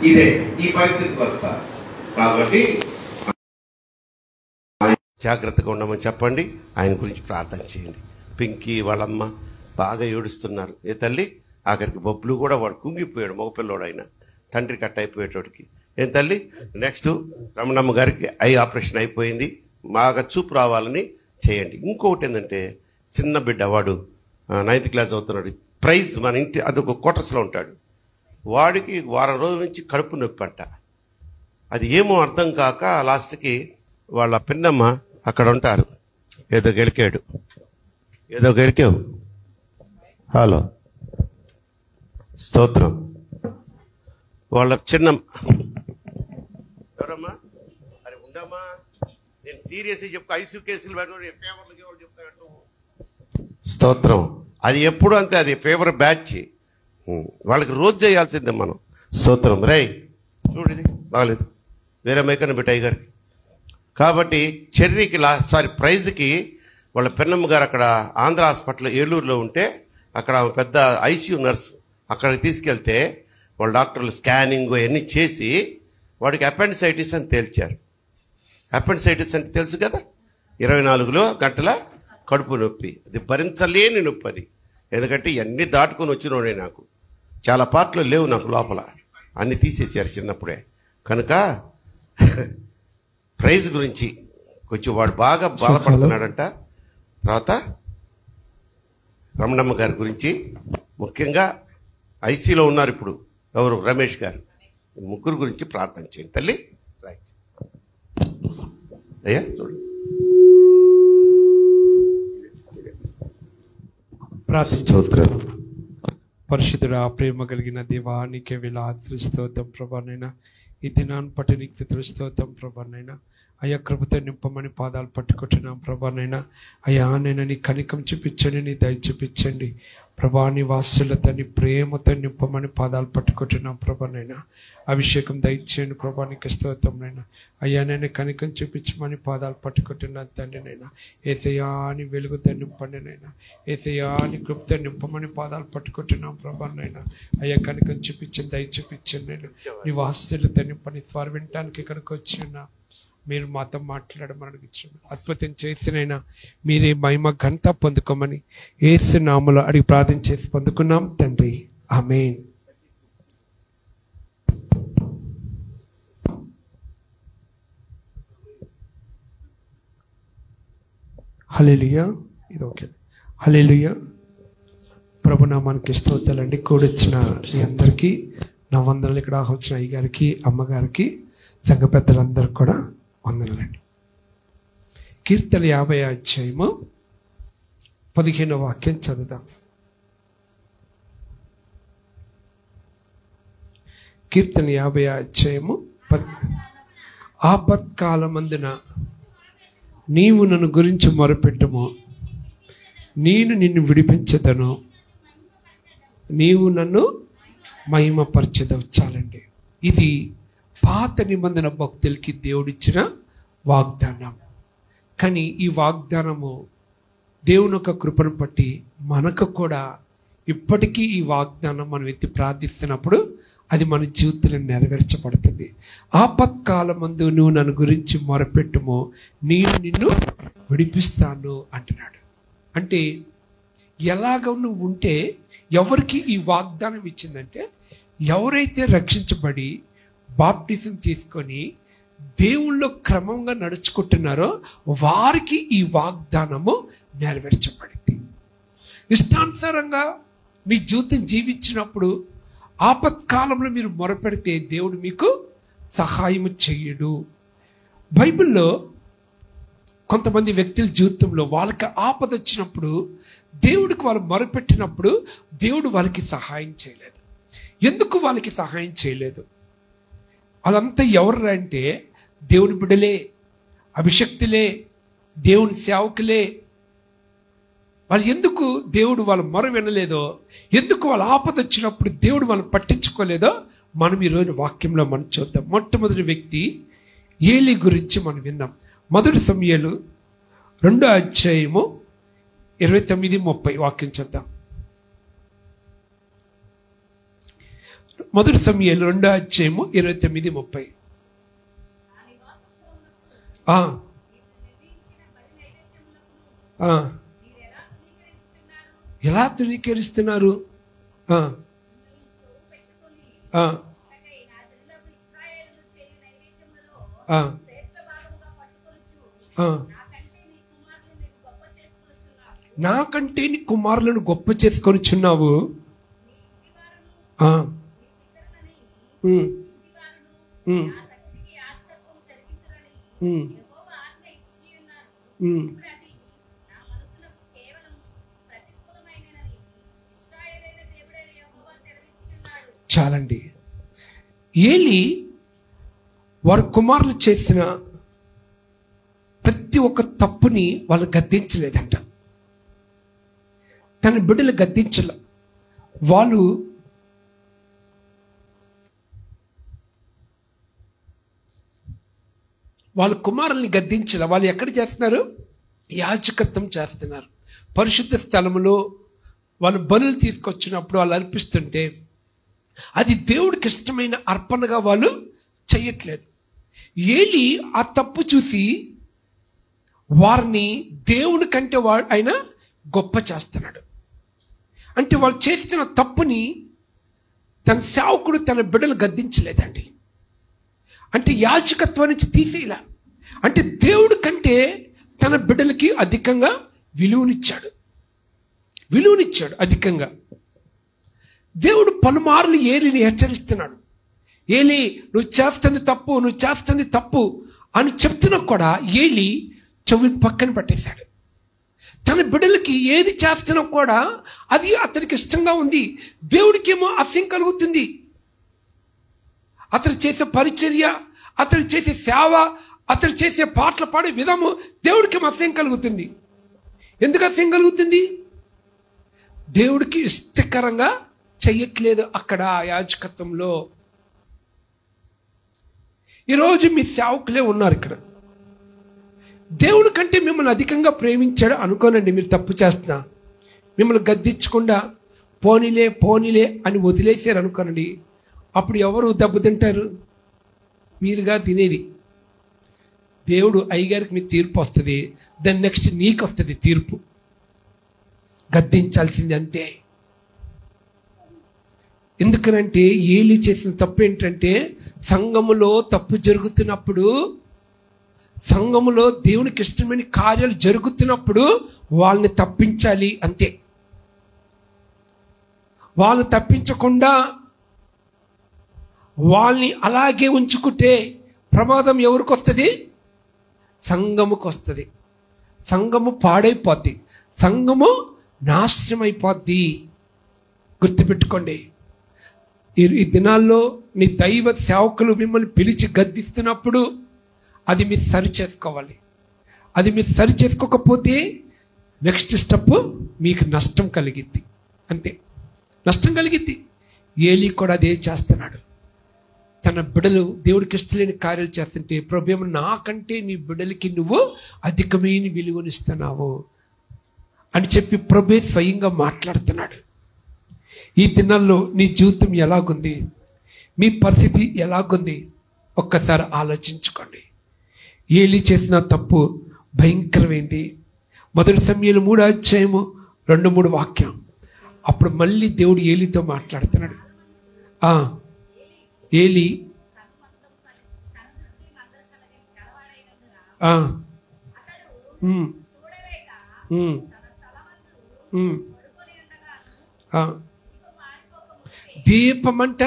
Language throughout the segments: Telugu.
ఇదే ఈ పరిస్థితికి వస్తారు. కాబట్టి జాగ్రత్తగా ఉండమని చెప్పండి. ఆయన గురించి ప్రార్థన చేయండి. పింకీ వాళ్ళమ్మ బాగా ఏడుస్తున్నారు. ఏ తల్లి, ఆఖరికి బొబ్బులు కూడా వాడు కుంగిపోయాడు. మగపిల్లోడు ఆయన తండ్రి కట్ అయిపోయేటోడికి. ఏం తల్లి, నెక్స్ట్ రమణమ్మ గారికి ఐ ఆపరేషన్ అయిపోయింది. బాగా చూపు రావాలని చేయండి. ఇంకొకటి ఏంటంటే, చిన్న బిడ్డ వాడు 9th క్లాస్ అవుతున్నాడు. ప్రైజ్ మన ఇంటి అదొక క్వార్టర్స్లో ఉంటాడు. వాడికి వారం రోజుల నుంచి కడుపు నొప్పి అంట. అది ఏమో అర్థం కాక లాస్ట్కి వాళ్ళ పిన్నమ్మ అక్కడ ఉంటారు. ఏదో గెలికావు. హలో, స్తోత్రం. వాళ్ళ చిన్న ఎవరమ్మా, అరే ఉండమ్మా, నేను సీరియస్గా చెప్పు. ఐసీయూ కేసులు పేపర్లు చెప్తాను. స్తోత్రం. అది ఎప్పుడు అంతే, అది ఫేవర్ బ్యాచ్. వాళ్ళకి రోజు చేయాల్సిందే మనం. స్తోత్రం. రై చూడు, ఇది బాగలేదు, వేరే మైకన్న బిడ్డ గారికి. కాబట్టి చెర్రీకి ప్రైజ్కి వాళ్ళ పెన్నమ్మ గారు అక్కడ ఆంధ్ర హాస్పిటల్ ఏలూరులో ఉంటే అక్కడ పెద్ద ఐసీయూ నర్సు అక్కడికి తీసుకెళ్తే వాళ్ళ డాక్టర్లు స్కానింగ్ అవన్నీ చేసి వాడికి అపెండిసైటిస్ అని తేల్చారు. అపెండిసైటిస్ అంటే తెలుసు కదా, 24 గంటల కడుపు నొప్పి. అది భరించలేని నొప్పి అది. ఎందుకంటే ఇవన్నీ దాటుకొని వచ్చినోడే. నాకు చాలా పార్ట్లు లేవు నాకు లోపల, అన్నీ తీసేసారు చిన్నప్పుడే. కనుక ప్రైజ్ గురించి కొంచెం వాడు బాగా బాధపడుతున్నాడంట. తర్వాత రమణమ్మ గారి గురించి ముఖ్యంగా ఐసీలో ఉన్నారు ఇప్పుడు. ఎవరు, రమేష్ గారు. ముగ్గురు గురించి ప్రార్థన చేయండి తల్లి. రైట్ అయ్యా, చూడండి. పరిశుద్ధుడా, ప్రేమ కలిగిన దేవా, నీకే వేలాది స్తోత్రం ప్రభానైనా. ఈ దినాన్ని పట్టి నీకు స్తుతులు స్తోత్రం ప్రభానైనా. అయ్యా, కృపతో నింపమని పాదాలు పట్టుకుంటున్నాం ప్రభానైనా. అయ్యా, నేను నీ కనికం చూపించండి, నీ దయ చూపించండి ప్రభా. నీ వాత్సల్యత, నీ ప్రేమతో నింపమని పాదాలు పట్టుకుంటున్నాం ప్రభానైనా. అభిషేకం దయచేయండి ప్రభా, నీకు స్తోత్రంనైనా. అయ్యా, నేను కనికం చూపించమని పాదాలు పట్టుకుంటున్నాను తండ్రి నైనా. ఏసయ్యా, నీ వెలుగుతో నింపండి నైనా. ఏసయ్యా, నీ కృపతో నింపమని పాదాలు పట్టుకుంటున్నాం ప్రభానైనా. అయ్యా, కనికం చూపించండి, దయ చూపించండి నేను. నీ వాత్సల్యత నింపని స్వరం వినటానికి ఇక్కడికి వచ్చి ఉన్నా. మీరు మాతో మాట్లాడమని అడిగించండి. అద్భుతం చేసినైనా మీరే మహిమ ఘనత పొందుకోమని యేసు నామములో అడిగి ప్రార్థన చేసి పొందుకున్నాం తండ్రి, ఆమేన్. హల్లెలూయా. ఇది ఓకే. హల్లెలూయా. ప్రభునామానికి స్తోత్రాలండి. కూడొచ్చిన మీ అందరికీ నా వందనాలు. ఇక్కడ వచ్చిన అయ్యగారికి, అమ్మగారికి, సంఘ పెద్దలందరికీ కూడా వందనాలండి. కీర్తన 50వ అధ్యాయము 15వ వాక్యం చదువుదాం. కీర్తన 50వ అధ్యాయము ఆపత్కాలమందున నీవు నన్ను గురించి మొరపెట్టుము, నేను నిన్ను విడిపించదను, నీవు నన్ను మహిమపరచెదవు. చాలండి. ఇది పాత నిబంధన భక్తులకి దేవుడిచ్చిన వాగ్దానం. కానీ ఈ వాగ్దానము దేవుని యొక్క కృపను బట్టి మనకు కూడా ఇప్పటికీ ఈ వాగ్దానం మనం ఎత్తి ప్రార్థిస్తున్నప్పుడు అది మన జీవితంలో నెరవేర్చబడుతుంది. ఆపత్కాలమందు నువ్వు నన్ను గురించి మొరపెట్టుమో, నేను నిన్ను విడిపిస్తాను అంటున్నాడు. అంటే ఎలాగ నువ్వు ఉంటే, ఎవరికి ఈ వాగ్దానం ఇచ్చిందంటే, ఎవరైతే రక్షించబడి బాప్టిజం తీసుకొని దేవుళ్ళో క్రమంగా నడుచుకుంటున్నారో వారికి ఈ వాగ్దానము నెరవేర్చబడింది. ఇష్టానుసారంగా మీ జీవితం జీవించినప్పుడు ఆపత్కాలంలో మీరు మొరపెడితే దేవుడు మీకు సహాయం చెయ్యడు. బైబిల్లో కొంతమంది వ్యక్తుల జీవితంలో వాళ్ళకి ఆపద వచ్చినప్పుడు దేవుడికి వాళ్ళు మొరపెట్టినప్పుడు దేవుడు వాళ్ళకి సహాయం చేయలేదు. ఎందుకు వాళ్ళకి సహాయం చేయలేదు? అదంతా ఎవరు అంటే దేవుని బిడ్డలే, అభిషక్తులే, దేవుని సేవకులే. వాళ్ళు ఎందుకు దేవుడు వాళ్ళ మొర వినలేదో, ఎందుకు వాళ్ళ ఆపద వచ్చినప్పుడు దేవుడు వాళ్ళని పట్టించుకోలేదో మనం ఈరోజు వాక్యంలో మనం చూద్దాం. మొట్టమొదటి వ్యక్తి ఏలీ గురించి మనం విందాం. మొదటి సమూయేలు 2వ అధ్యాయము 29-30 వాక్యం చూద్దాం. మొదటి సమూయేలు 2:29-30. ఎలా తృణీకరిస్తున్నారు? నాకంటే నీ కుమారులను గొప్ప చేసుకొనిచున్నావు. చాలండి. ఏలి వారి కుమారులు చేసిన ప్రతి ఒక్క తప్పుని వాళ్ళు గద్దించలేదంట. తన బిడ్డలు గద్దించలే. వాళ్ళ కుమారుల్ని గద్దించలే. వాళ్ళు ఎక్కడ చేస్తున్నారు? యాజకత్వం చేస్తున్నారు. పరిశుద్ధ స్థలములో వాళ్ళు బలులు తీసుకొచ్చినప్పుడు వాళ్ళు అర్పిస్తుంటే అది దేవుడికి ఇష్టమైన అర్పణగా వాళ్ళు చేయట్లేదు. ఏలి ఆ తప్పు చూసి వారిని దేవుని కంటే ఆయన గొప్ప చేస్తున్నాడు. అంటే వాళ్ళు చేస్తున్న తప్పుని తన సేవకుడు తన బిడ్డలు గద్దించలేదండి. అంటే యాజకత్వం నుంచి తీసేలా. అంటే దేవుడి కంటే తన బిడ్డలకి అధికంగా విలువనిచ్చాడు అధికంగా. దేవుడు పలుమార్లు ఏలిని హెచ్చరిస్తున్నాడు. ఏలి నువ్వు చేస్తుంది తప్పు అని చెప్తున్నా కూడా ఏలి చెవి పక్కన పెట్టేశాడు. తన బిడ్డలకి ఏది చేస్తున్నా కూడా అది అతనికి ఇష్టంగా ఉంది. దేవుడికేమో అసహ్యం కలుగుతుంది. అతను చేసే పరిచర్య, అతను చేసే సేవ, అతను చేసే పాటలు పాడే విధము దేవుడికి అసహ్యం కలుగుతుంది. ఎందుకు అసహ్యం కలుగుతుంది? దేవుడికి ఇష్టకరంగా చెయ్యట్లేదు అక్కడ యాజకత్వంలో. ఈరోజు మీ సేవకులే ఉన్నారు ఇక్కడ. దేవుడి కంటే మిమ్మల్ని అధికంగా ప్రేమించాడు అనుకోనండి. మీరు తప్పు చేస్తున్నా మిమ్మల్ని గద్దించకుండా పోనీలే అని వదిలేసారు అనుకోనండి. అప్పుడు ఎవరు దెబ్బతింటారు? మీరుగా తినేది. దేవుడు అయ్యగారికి మీ తీర్పు వస్తుంది. దాని నెక్స్ట్ నీకు వస్తుంది తీర్పు. గద్దించాల్సింది అంతే. ఎందుకనంటే ఏలి చేసిన తప్పు ఏంటంటే సంఘములో తప్పు జరుగుతున్నప్పుడు, సంఘములో దేవునికి ఇష్టమైన కార్యాలు జరుగుతున్నప్పుడు వాళ్ళని తప్పించాలి అంతే. వాళ్ళని తప్పించకుండా వాళ్ళని అలాగే ఉంచుకుంటే ప్రమాదం ఎవరికి వస్తుంది? సంఘముకు వస్తుంది. సంఘము పాడైపోద్ది, సంఘము నాశనం అయిపోద్ది. గుర్తుపెట్టుకోండి. ఈ దినాల్లో నీ దైవ సేవకులు మిమ్మల్ని పిలిచి గద్దిస్తున్నప్పుడు అది మీరు సరి చేసుకోవాలి. అది మీరు సరి చేసుకోకపోతే నెక్స్ట్ స్టెప్ మీకు నష్టం కలిగిద్ది. అంతే, నష్టం కలిగిద్ది. ఏలి కూడా అదే చేస్తున్నాడు. తన బిడ్డలు దేవుడికి ఇష్టలేని కార్యాలు చేస్తుంటే ప్రభువు నాకంటే నీ బిడ్డలకి నువ్వు అధికమైన విలువనిస్తున్నావు అని చెప్పి ప్రభువే స్వయంగా మాట్లాడుతున్నాడు. ఈ దినాల్లో నీ జీవితం ఎలాగుంది? మీ పరిస్థితి ఎలాగుంది? ఒక్కసారి ఆలోచించుకోండి. ఏలి చేసిన తప్పు భయంకరమైంది. మొదటి సమూయేలు 3:2-3 వాక్యం. అప్పుడు మళ్ళీ దేవుడు ఏలితో మాట్లాడుతున్నాడు. ఏలి దీపమంట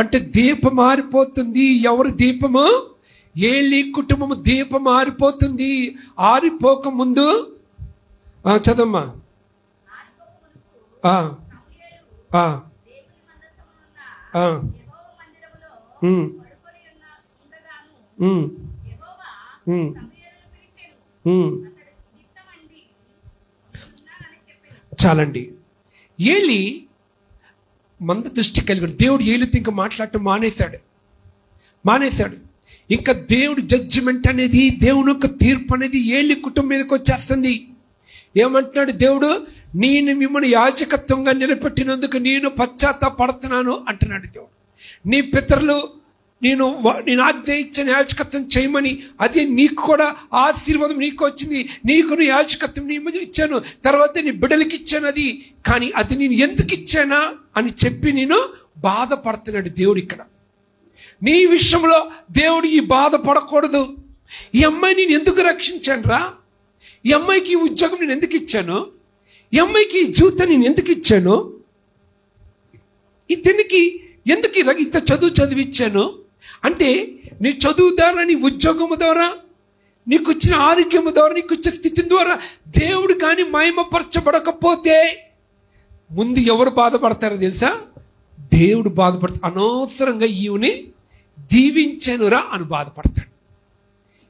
అంటే దీపం ఆరిపోతుంది. ఎవరు దీపము? ఏలి కుటుంబము దీపం ఆరిపోతుంది. ఆరిపోక ముందు చదమ్మా. చాలండి. ఏలి మంద దృష్టి కలిగి దేవుడు ఏలితో ఇంకా మాట్లాడటం మానేశాడు. ఇంకా దేవుడు జడ్జిమెంట్ అనేది, దేవుని యొక్క తీర్పు అనేది ఏలి కుటుంబం మీదకి వచ్చేస్తుంది. ఏమంటున్నాడు దేవుడు? నేను మిమ్మల్ని యాజకత్వంగా నిలబెట్టినందుకు నేను పశ్చాత్తాపడుతున్నాను అంటున్నాడు దేవుడు. నీ పితరులు నేను ఆజ్ఞ ఇచ్చిన యాజకత్వం చేయమని, అదే నీకు కూడా ఆశీర్వాదం నీకు వచ్చింది. నీకు యాజకత్వం నీ ఇచ్చాను, తర్వాత నీ బిడ్డలకి ఇచ్చాను. అది కానీ అది నేను ఎందుకు ఇచ్చానా అని చెప్పి నేను బాధపడుతున్నాడు దేవుడు. ఇక్కడ నీ విషయంలో దేవుడు ఈ బాధపడకూడదు. ఈ అమ్మాయి నేను ఎందుకు రక్షించాను రా, ఈ అమ్మాయికి ఈ ఉద్యోగం నేను ఎందుకు ఇచ్చాను, ఈ అమ్మాయికి ఈ జీవితం నేను ఎందుకు ఇచ్చాను, ఇతనికి ఎందుకు ఇంత చదువు చదివిచ్చాను అంటే, నీ చదువు ద్వారా, నీ ఉద్యోగము ద్వారా, నీకు వచ్చిన ఆరోగ్యము ద్వారా, నీకు వచ్చిన స్థితి ద్వారా దేవుడు కానీ మహిమపరచబడకపోతే ముందు ఎవరు బాధపడతారో తెలుసా? దేవుడు బాధపడతాడు. అనవసరంగా ఈవిని దీవించానురా అని బాధపడతాడు.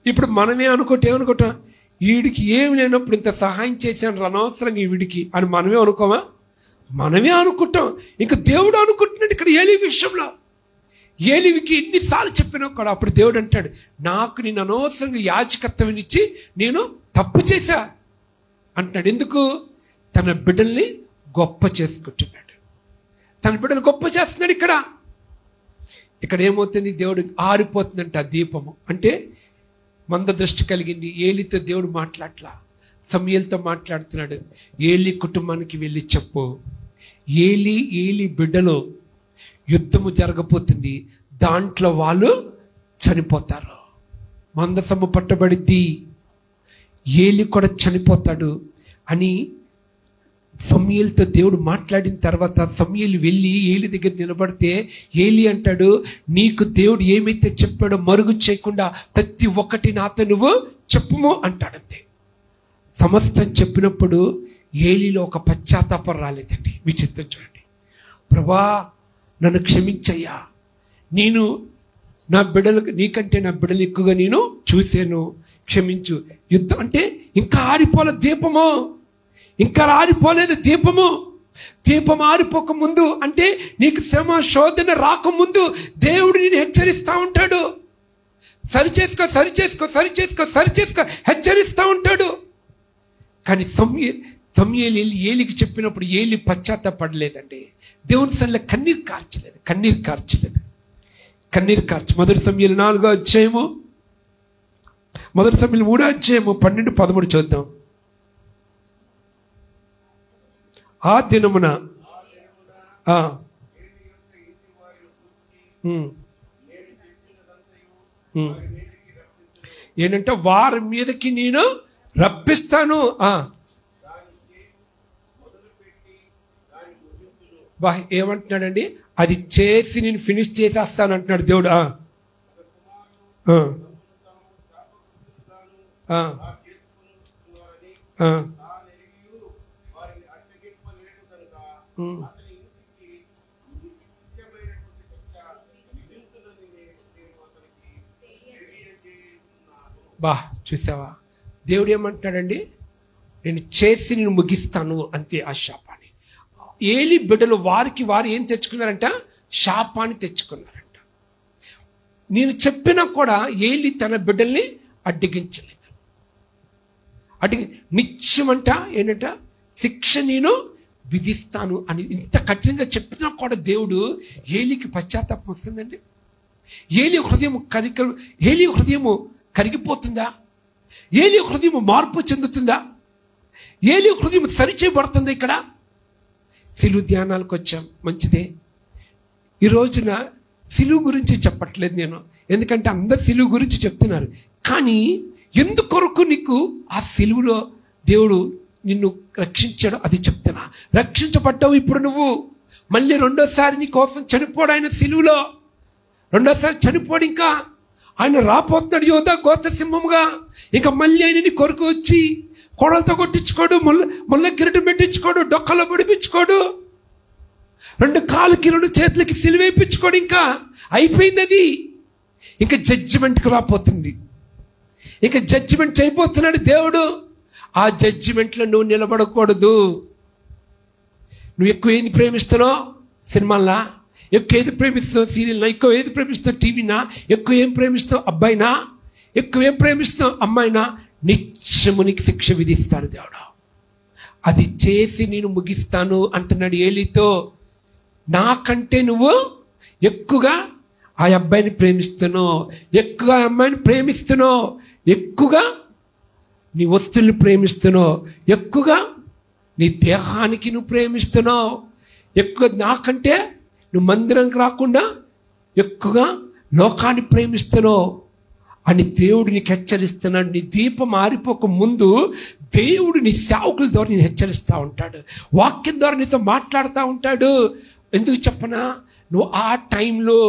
ఇప్పుడు మనమే ఏమనుకుంటాం, వీడికి ఏమి లేనప్పుడు ఇంత సహాయం చేశాను అనవసరంగా వీడికి అని మనమే అనుకోమా? మనమే అనుకుంటాం. ఇంకా దేవుడు అనుకుంటున్నాడు ఇక్కడ ఏలీ విషయంలో. ఏలీవికి ఎన్నిసార్లు చెప్పినా కూడా అప్పుడు దేవుడు అంటాడు, నాకు నేను అనవసరంగా యాజకత్వం ఇచ్చి నేను తప్పు చేశా అంటాడు. ఎందుకు? తన బిడ్డల్ని గొప్ప చేసుకుంటున్నాడు, తన బిడ్డలు గొప్ప చేస్తున్నాడు. ఇక్కడ ఏమవుతుంది? దేవుడు ఆరిపోతుందంట ఆ దీపము. అంటే మంద దృష్టి కలిగింది. ఏలితో దేవుడు మాట్లాడలా, సమూయేలుతో మాట్లాడుతున్నాడు. ఏలీ కుటుంబానికి వెళ్ళి చెప్పు, ఏలీ బిడ్డలో యుద్ధము జరగబోతుంది, దాంట్లో వాళ్ళు చనిపోతారు, మందసము పట్టబడిద్ది, ఏలీ కూడా చనిపోతాడు అని సమూయేలుతో దేవుడు మాట్లాడిన తర్వాత సమూయేలు వెళ్ళి ఏలీ దగ్గర నిలబడితే ఏలీ అంటాడు, నీకు దేవుడు ఏమైతే చెప్పాడో మరుగు చేయకుండా ప్రతి ఒక్కటి నాతో నువ్వు చెప్పుము అంటాడంతే. సమస్తం చెప్పినప్పుడు ఏలీలో ఒక పశ్చాత్తాపం రాలేదండి. విచిత్రం చూడండి. ప్రభా నన్ను క్షమించయ్యా, నేను నా బిడ్డలకు, నీకంటే నా బిడ్డలు ఎక్కువగా నేను చూశాను, క్షమించు. యుద్ధం అంటే ఇంకా ఆరిపోలే దీపము, ఇంకా ఆరిపోలేదు దీపము. దీపం ఆరిపోక ముందు అంటే నీకు శ్రమ శోధన రాకముందు దేవుడు నేను హెచ్చరిస్తా ఉంటాడు. సరిచేసుకో హెచ్చరిస్తా ఉంటాడు. కానీ సమూయేలు ఏలికి చెప్పినప్పుడు ఏలి పశ్చాత్తాపడలేదండి. దేవుని సన్నిధిలో కన్నీరు కార్చలేదు. మొదటి సమూయేలు 4వ అధ్యాయము, మొదటి సమూయేలు 3వ అధ్యాయము 12-13 చూద్దాం. ఆ దినమున ఏంటంటే వారి మీదకి నేను రప్పిస్తాను. ఏమంటున్నాడండి? అది చేసి నేను ఫినిష్ చేసేస్తాను అంటున్నాడు దేవుడు. చూసావా, దేవుడు ఏమంటున్నాడండి? నేను చేసి నేను ముగిస్తాను అంతే ఆ శాపాన్ని. ఏలీ బిడ్డలు వారు ఏం తెచ్చుకున్నారంట? శాపాన్ని తెచ్చుకున్నారంట. నేను చెప్పినా కూడా ఏలీ తన బిడ్డల్ని అడ్డగించలేదు. నిత్యమంట ఏంటంట? శిక్ష నేను విధిస్తాను అని ఇంత కఠినంగా చెప్పినా కూడా దేవుడు ఏలీకి పశ్చాత్తాపం వస్తుందండి. ఏలీ హృదయము కరిగిపోతుందా? ఏలీ హృదయం మార్పు చెందుతుందా? ఏలీ హృదయం సరిచేయబడుతుంది. ఇక్కడ సిలువ ధ్యానాలకు వచ్చాం, మంచిదే. ఈ రోజున సిలువ గురించి చెప్పట్లేదు నేను, ఎందుకంటే అందరు సిలువ గురించి చెప్తున్నారు. కానీ ఎందుకొరకు నీకు ఆ సిలువలో దేవుడు నిన్ను రక్షించాడు అది చెప్తున్నా. రక్షించబడ్డావు. ఇప్పుడు నువ్వు మళ్ళీ రెండోసారి నీ కోసం చనిపోడు ఆయన సిలువలో. రెండోసారి చనిపోడు. ఇంకా ఆయన రాపోతున్నాడు యోధా గోత్ర సింహముగా. ఇంకా మళ్ళీ ఆయన నీ కొరకు వచ్చి కొడలతో కొట్టించుకోడు, ముళ్ళ కిరీటం పెట్టించుకోడు, డొక్కలో పొడిపించుకోడు, 2 కాళ్ళకి 2 చేతులకి సిలువేయించుకోడు. ఇంకా అయిపోయింది అది. ఇంకా జడ్జిమెంట్కి రాపోతుంది. ఇంకా జడ్జిమెంట్ చేయబోతున్నాడు దేవుడు. ఆ జడ్జిమెంట్లో నువ్వు నిలబడకూడదు. నువ్వు ఎక్కువ ఏది ప్రేమిస్తున్నావు? సినిమాలా? ఎక్కువ ఏది ప్రేమిస్తున్నావు? సీరియల్నా? ఎక్కువ ఏది ప్రేమిస్తావు? టీవీనా? ఎక్కువ ఏం ప్రేమిస్తావు? అబ్బాయినా? ఎక్కువ ఏం ప్రేమిస్తావు? అమ్మాయినా? నిత్యము నీకు శిక్ష విధిస్తాడు దేవుడు. అది చేసి నేను ముగిస్తాను అంటున్నాడు ఏలీతో. నాకంటే నువ్వు ఎక్కువగా ఆ అబ్బాయిని ప్రేమిస్తున్నావు, ఎక్కువగా ఆ అమ్మాయిని ప్రేమిస్తున్నావు, ఎక్కువగా నీ వస్తువుల్ని ప్రేమిస్తున్నావు, ఎక్కువగా నీ దేహానికి నువ్వు ప్రేమిస్తున్నావు, ఎక్కువ నాకంటే నువ్వు మందిరానికి రాకుండా ఎక్కువగా లోకాన్ని ప్రేమిస్తున్నావు అని దేవుడు నీకు హెచ్చరిస్తున్నాడు. నీ దీపం ఆరిపోక ముందు దేవుడు నీ సేవకుల ద్వారా నేను హెచ్చరిస్తూ ఉంటాడు, వాక్యం ద్వారా నీతో మాట్లాడుతూ ఉంటాడు. ఎందుకు చెప్పనా, నువ్వు ఆ టైంలో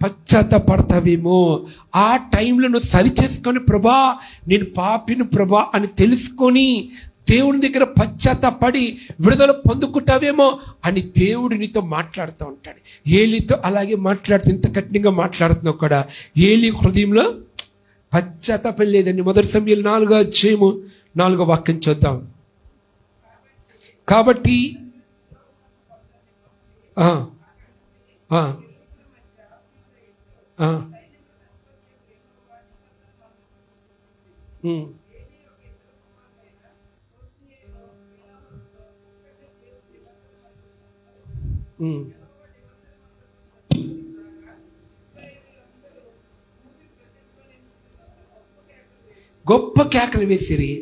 పశ్చాత్తపడతావేమో, ఆ టైంలో నువ్వు సరిచేసుకొని ప్రభా నేను పాపిని ప్రభా అని తెలుసుకొని దేవుని దగ్గర పశ్చాత్తపడి విడుదల పొందుకుంటావేమో అని దేవుడు నీతో మాట్లాడుతూ ఉంటాడు. ఏలీతో అలాగే మాట్లాడుతూ ఇంత కఠినంగా మాట్లాడుతున్నావు కూడా. ఏలీ హృదయంలో పశ్చాత్తాపం లేదండి. మొదటి సమయంలో 4వ అధ్యాయము 4వ వాక్యం చూద్దాం. కాబట్టి గొప్ప కేకలు వేసిరి.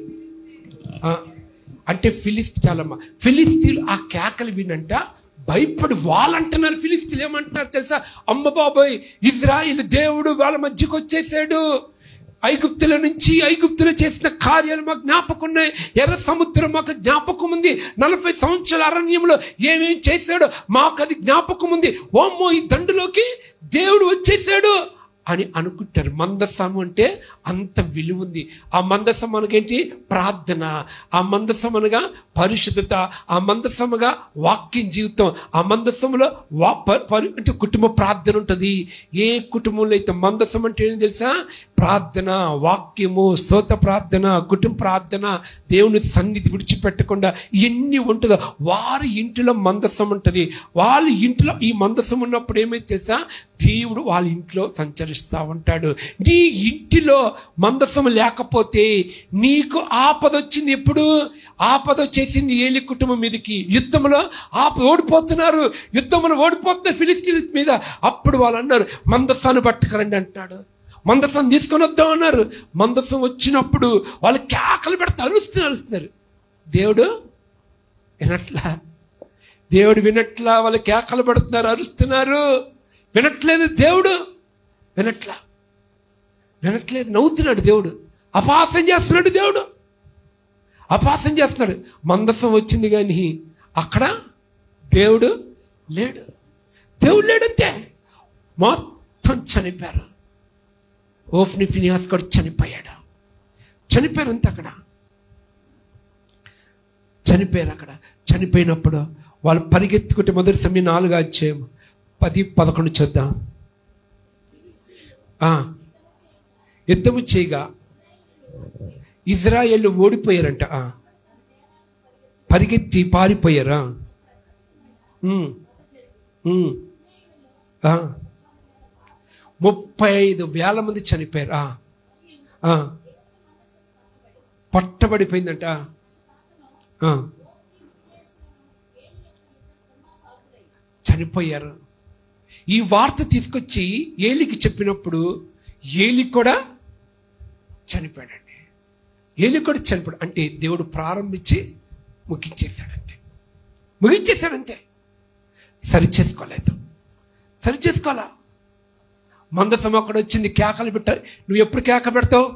అంటే ఫిలిస్తీన్లు ఆ కేకలు వినంట భయపడి వాళ్ళంటున్నారు. ఫిలిస్తీన్లు ఏమంటున్నారు తెలుసా, అమ్మ బాబోయ్ ఇజ్రాయేల్ దేవుడు వాళ్ళ మధ్యకు వచ్చేసాడు, ఐగుప్తులో చేసిన కార్యాలు మాకు జ్ఞాపకం ఉన్నాయి, ఎర్ర సముద్రం మాకు జ్ఞాపకం ఉంది, 40 సంవత్సరాల అరణ్యంలో ఏమేమి చేశాడో మాకు అది జ్ఞాపకం ఉంది, ఓమ్మో ఈ దండులోకి దేవుడు వచ్చేసాడు అని అనుకుంటారు. మందస్సము అంటే అంత విలువ ఉంది. ఆ మందస్సం మనకేంటి, ప్రార్థన. ఆ మందస్సం అనగా పరిశుద్ధత, ఆ మందస్సముగా వాక్యం జీవితం. ఆ మందస్సములో అంటే కుటుంబ ప్రార్థన ఉంటుంది. ఏ కుటుంబంలో అయితే మందస్సం అంటే ఏం తెలుసా, ప్రార్థన, వాక్యము, స్తోత్ర ప్రార్థన, కుటుంబ ప్రార్థన, దేవుని సన్నిధి విడిచిపెట్టకుండా ఎన్ని ఉంటుందో వారి ఇంటిలో మందస్సం ఉంటుంది. వాళ్ళ ఇంట్లో ఈ మందస్సం ఉన్నప్పుడు ఏమైతే తెలుసా, దేవుడు వాళ్ళ ఇంట్లో సంచరిస్తూ ఉంటాడు. నీ ఇంటిలో మందస్సం లేకపోతే నీకు ఆపద వచ్చింది. ఎప్పుడు ఆపద వచ్చేసింది ఏలి కుటుంబం మీదకి. యుద్ధంలో ఓడిపోతున్నారు ఫిలిస్తీన్ల మీద. అప్పుడు వాళ్ళు అన్నారు మందస్సాన్ని పట్టుకురండి అంటున్నాడు. మందస్సం తీసుకొని వద్దాం అన్నారు. మందస్సం వచ్చినప్పుడు వాళ్ళు కేకలు పెడతా అరుస్తున్నారు. దేవుడు వినట్లా, వాళ్ళు కేకలు పెడుతున్నారు, అరుస్తున్నారు. వినట్లేదు దేవుడు, వినట్లేదు, నవ్వుతున్నాడు దేవుడు, అపహాస్యం చేస్తున్నాడు దేవుడు, అపహాస్యం చేస్తున్నాడు. మందస్సం వచ్చింది కానీ అక్కడ దేవుడు లేడంతే. మొత్తం చనిపోయారు. ఓఫ్ని ఫినిహాస్ కూడా చనిపోయారు అంతే. అక్కడ చనిపోయినప్పుడు వాళ్ళు పరిగెత్తుకుంటే మొదటి సమయం 4వ అధ్యాయం 10-11 చూద్దాం. యుద్ధము చేయగా ఇజ్రాయేలు ఓడిపోయారంట. పరిగెత్తి పారిపోయారా. 35,000 మంది చనిపోయారు. పట్టబడిపోయిందంట. చనిపోయారు. ఈ వార్త తీసుకొచ్చి ఏలికి చెప్పినప్పుడు ఏలి కూడా చనిపోయాడండి. అంటే దేవుడు ప్రారంభించి ముగించేశాడంతే. సరిచేసుకోవాలా. మందసం అక్కడ వచ్చింది, కేకలు పెట్టారు. నువ్వు ఎప్పుడు కేక పెడతావు?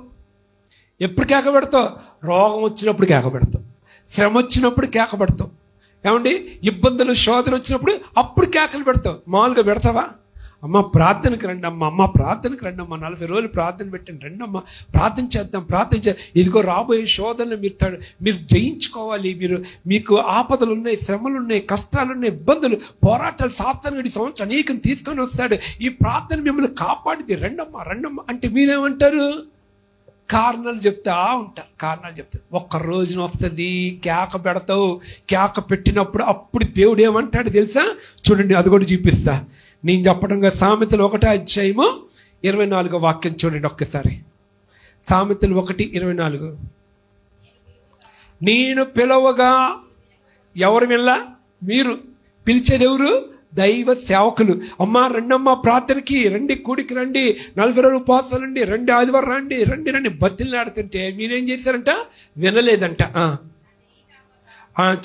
రోగం వచ్చినప్పుడు కేక పెడతావు, శ్రమ వచ్చినప్పుడు కేక పెడతావు, ఏమండి ఇబ్బందులు శోధన వచ్చినప్పుడు అప్పుడు కేకలు పెడతావు. మామూలుగా పెడతావా? అమ్మ ప్రార్థనకు రండి అమ్మ, 40 రోజులు ప్రార్థన పెట్టండి, రండమ్మ ప్రార్థన చేద్దాం, ఇదిగో రాబోయే శోధనలు మీరు జయించుకోవాలి, మీకు ఆపదలు ఉన్నాయి, శ్రమలు ఉన్నాయి, కష్టాలు ఉన్నాయి, ఇబ్బందులు, పోరాటాలు, సాతానుడి సంవత్సరం అనేకం తీసుకొని వస్తాడు, ఈ ప్రార్థన మిమ్మల్ని కాపాడిది, రండమ్మ అంటే మీరేమంటారు? కారణాలు చెప్తా ఉంటారు. ఒక్క రోజున వస్తుంది, కేక పెడతావు. కేక పెట్టినప్పుడు అప్పుడు దేవుడు ఏమంటాడు తెలుసా? చూడండి, అది కూడా చూపిస్తా. నేను చెప్పడంగా సామెతలు 1వ అధ్యాయము 24వ వాక్యం చూడండి ఒక్కసారి. సామెతలు 1:24. నేను పిలవగా ఎవరు వినలా? మీరు. పిలిచేది ఎవరు? దైవ సేవకులు. అమ్మా రండమ్మా ప్రార్థనకి రండి, కూడికి రండి, 40 రోజులు ఉపవాసాలండి, రండి ఆదివారం రండి రండి రండి బతిల్ని ఆడుతుంటే మీరేం చేశారంట? వినలేదంట.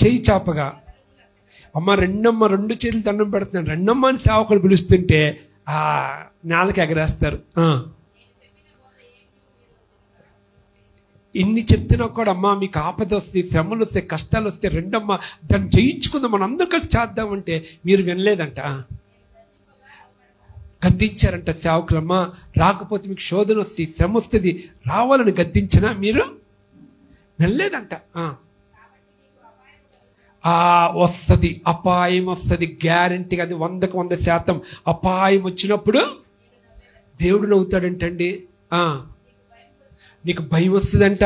చెయ్యి చాపగా అమ్మ రెండమ్మ 2 చేతులు దండం పెడుతున్నాను రెండమ్మ అని సేవకులు పిలుస్తుంటే నేలకి ఎగరేస్తారు. ఇన్ని చెప్తున్నా కూడా అమ్మ మీకు ఆపద వస్తే, శ్రమలు వస్తే, కష్టాలు వస్తే రెండమ్మ దాన్ని జయించుకుందాం, మనం అందరూ కలిసి చేద్దామంటే మీరు వినలేదంట. గద్దించారంట సేవకులమ్మ, రాకపోతే మీకు శోధన వస్తుంది, శ్రమ వస్తుంది, రావాలని గద్దించినా మీరు వినలేదంట. వస్తుంది, అపాయం వస్తుంది గ్యారంటీగా. అది 100కు 100% అపాయం వచ్చినప్పుడు దేవుడు నవ్వుతాడంటండి. నీకు భయం వస్తుందంట,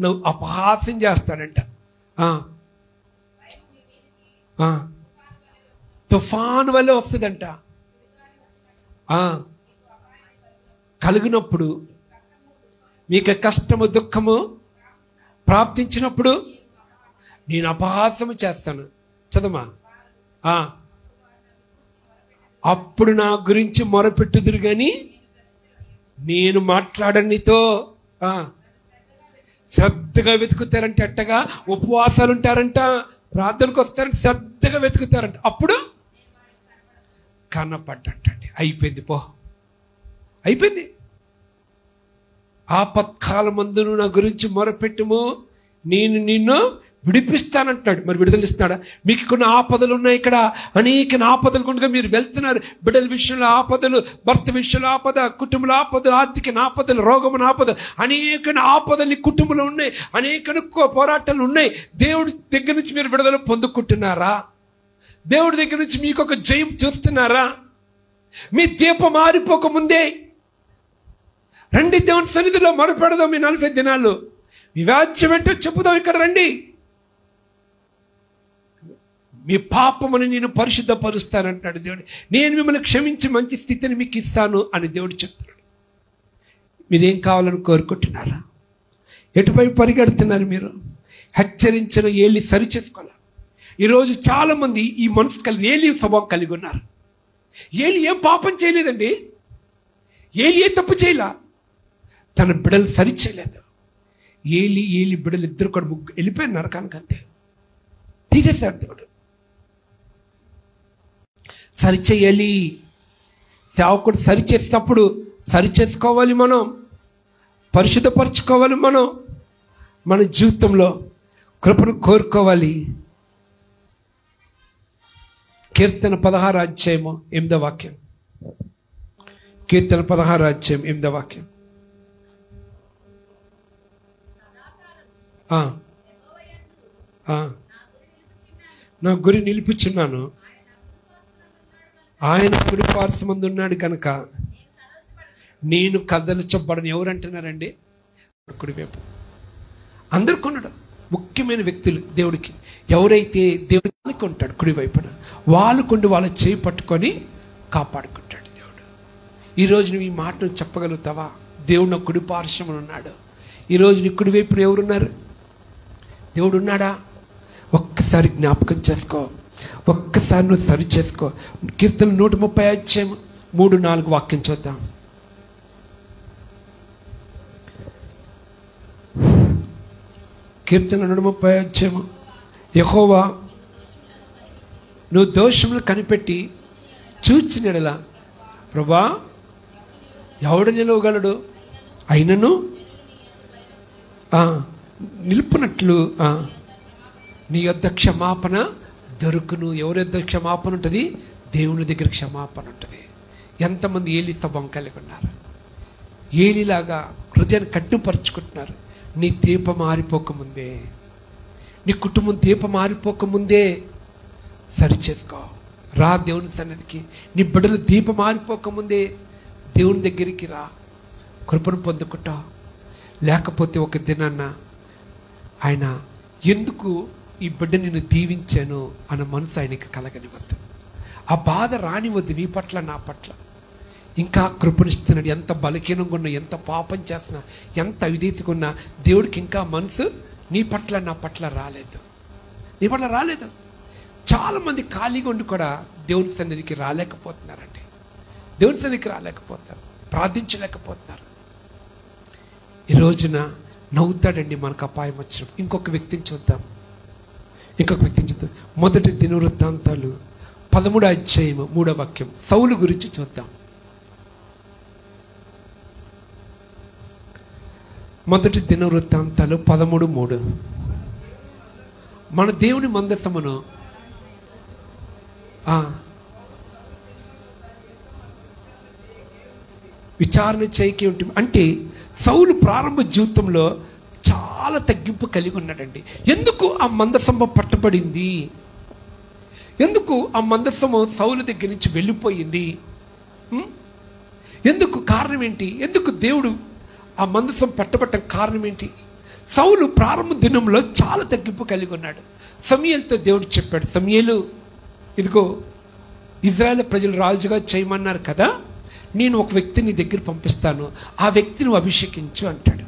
నువ్వు అపహాస్యం చేస్తాడంట. తుఫాను వల్ల వస్తుందంట. కలిగినప్పుడు మీకు కష్టము దుఃఖము ప్రాప్తించినప్పుడు నేను అపహాస్యము చేస్తాను. చదవమా. అప్పుడు నా గురించి మొరపెట్టుదురు గాని నేను మాట్లాడను నీతో. శ్రద్ధగా వెతుకుతారంట. అట్టగా ఉపవాసాలు ఉంటారంట, ప్రార్థనకు వస్తారంట, శ్రద్ధగా వెతుకుతారంట. అప్పుడు కనపడ్డంటండి. అయిపోయింది, పో అయిపోయింది. ఆపత్కాలమందును నా గురించి మొరపెట్టుము, నేను నిన్ను విడిపిస్తానంటాడు. మరి విడుదలిస్తాడా? మీకు కొన్ని ఆపదలు ఉన్నాయి. ఇక్కడ అనేక ఆపదలు గుండా మీరు వెళ్తున్నారు. బిడ్డల విషయంలో ఆపదలు, భర్త విషయంలో ఆపద, కుటుంబంలో ఆపదలు, ఆర్థిక ఆపదలు, రోగమున ఆపద, అనేక ఆపదలు కుటుంబంలో ఉన్నాయి, అనేక పోరాటాలు ఉన్నాయి. దేవుడి దగ్గర నుంచి మీరు విడుదల పొందుకుంటున్నారా? దేవుడి దగ్గర నుంచి మీకు ఒక జయం చూస్తున్నారా? మీ దీపం మారిపోకముందే రండి దేవుని సన్నిధిలో మొరపెడదాం. మీ 40 దినాలు మీ వ్యాజ్యం ఏంటో చెప్పుదాం. ఇక్కడ రండి. మీ పాపముని నేను పరిశుద్ధపరుస్తానంటాడు దేవుడు. నేను మిమ్మల్ని క్షమించి మంచి స్థితిని మీకు ఇస్తాను అని దేవుడు చెప్తున్నాడు. మీరేం కావాలని కోరుకుంటున్నారా? ఎటువైపు పరిగెడుతున్నారు మీరు? హెచ్చరించిన ఏలి సరి చేసుకోవాలి. ఈరోజు చాలా మంది ఈ మనసు కలిగి ఏలి స్వభావం కలిగి ఉన్నారు. ఏలి ఏం పాపం చేయలేదండి. ఏలి ఏ తప్పు చేయలా. తన బిడ్డలు సరి చేయలేదు. ఏలి బిడ్డలు ఇద్దరు కూడా వెళ్ళిపోయిన నరకానికి. అంతే తీసేశాడు దేవుడు. సరిచేయాలి. సేవకుడు సరి చేసినప్పుడు సరి చేసుకోవాలి, మనం పరిశుద్ధపరచుకోవాలి, మనం మన జీవితంలో కృపను కోరుకోవాలి. కీర్తన 16 అధ్యాయము 8వ వాక్యం. కీర్తన 16 అధ్యాయం 8వ వాక్యం. నా గురి నిలిపించున్నాను, ఆయన కుడి పార్శ్వమందు ఉన్నాడు కనుక నేను కదల్చబడను. ఎవరు అంటున్నారండి? కుడివైపు అందరు కొన్నాడు. ముఖ్యమైన వ్యక్తులు దేవుడికి ఎవరైతే దేవుడికి ఉంటాడు కుడివైపున, వాళ్ళు కొండి వాళ్ళ చేయి పట్టుకొని కాపాడుకుంటాడు దేవుడు. ఈరోజు నువ్వు ఈ మాటను చెప్పగలుగుతావా? దేవుడు నా కుడి పార్శ్వమున ఉన్నాడు. ఈరోజు నీ కుడివైపున ఎవరున్నారు? దేవుడు ఉన్నాడా? ఒక్కసారి జ్ఞాపకం చేసుకో, ఒక్కసారి నువ్వు సరి చేసుకో. కీర్తన 130 అధ్యాయం 3-4 వాక్యం చూద్దాం. కీర్తన 130 అధ్యాయం. యెహోవా నువ్వు దోషములు కనిపెట్టి చూచినెడల ప్రభా ఎవడు నిలవగలడు? అయినను నిలుపునట్లు నీ యొద్ద క్షమాపణ దొరుకును. ఎవరి యొద్ద క్షమాపణ ఉంటుంది? దేవుని దగ్గర క్షమాపణ ఉంటుంది. ఎంతమంది ఏలి స్వభావం కలిగి ఉన్నారు? ఏలిలాగా హృదయాన్ని కట్టుపరుచుకుంటున్నారు. నీ దీపం మారిపోకముందే, నీ కుటుంబం దీపం మారిపోకముందే సరి చేసుకో. రా దేవుని సన్నిధికి. నీ బిడ్డలు దీపం మారిపోకముందే దేవుని దగ్గరికి రా, కృపను పొందుకుంటా. లేకపోతే ఒక దినాన్న ఆయన ఎందుకు ఈ బిడ్డ నిన్ను దీవించాను అన్న మనసు ఆయనకి కలగనివద్దు. ఆ బాధ రానివద్దు నీ పట్ల, నా పట్ల. ఇంకా కృపణిస్తున్నాడు. ఎంత బలహీనంగా ఉన్నా, ఎంత పాపం చేస్తున్నా, ఎంత అవిధేయతగా ఉన్నా దేవుడికి ఇంకా మనసు నీ పట్ల నా పట్ల రాలేదు, నీ పట్ల రాలేదు. చాలామంది ఖాళీగా ఉండి కూడా దేవుని సన్నిధికి రాలేకపోతున్నారండి, దేవుని సన్నిధికి రాలేకపోతారు, ప్రార్థించలేకపోతున్నారు. ఈ రోజున నవ్వుతాడండి మనకు అపాయం వచ్చినప్పుడు. ఇంకొక వ్యక్తిని చూద్దాం. మొదటి దినవృత్తాంతాలు 13వ అధ్యాయం 3వ వాక్యం, సౌలు గురించి చూద్దాం. మొదటి దినవృత్తాంతాలు 13:3. మన దేవుని మందసమును విచారణ చేయకి ఉంటుంది. అంటే సౌలు ప్రారంభ జీవితంలో చాలా తగ్గింపు కలిగి ఉన్నాడండి. ఎందుకు ఆ మందసము పట్టబడింది? ఎందుకు ఆ మందసము సౌలు దగ్గర నుంచి వెళ్ళిపోయింది? ఎందుకు? కారణం ఏంటి? ఎందుకు దేవుడు ఆ మందసం పట్టబట్టం కారణం ఏంటి? సౌలు ప్రారంభ దినంలో చాలా తగ్గింపు కలిగి ఉన్నాడు. సమూయేలుతో దేవుడు చెప్పాడు, సమూయేలు, ఇదిగో ఇజ్రాయేల్ ప్రజలు రాజుగా చేయమన్నారు కదా, నేను ఒక వ్యక్తిని నీ దగ్గర పంపిస్తాను, ఆ వ్యక్తిని అభిషేకించు అంటాడు.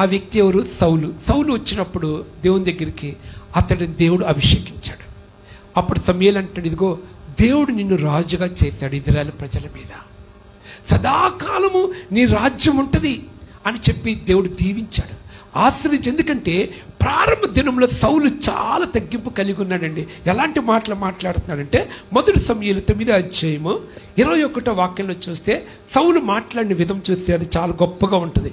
ఆ వ్యక్తి ఎవరు? సౌలు. సౌలు వచ్చినప్పుడు దేవుని దగ్గరికి అతడిని దేవుడు అభిషేకించాడు. అప్పుడు సమూయేలు అంటాడు, ఇదిగో దేవుడు నిన్ను రాజుగా చేశాడు ఇజ్రాయేల్ ప్రజల మీద, సదాకాలము నీ రాజ్యం ఉంటుంది అని చెప్పి దేవుడు దీవించాడు, ఆశీర్వదించి. ఎందుకంటే ప్రారంభ దినంలో సౌలు చాలా తగ్గింపు కలిగి ఉన్నాడండి. ఎలాంటి మాటలు మాట్లాడుతున్నాడంటే మొదటి సమూయేలు 9వ అధ్యాయము 21వ వాక్యంలో చూస్తే సౌలు మాట్లాడిన విధం చూస్తే అది చాలా గొప్పగా ఉంటుంది.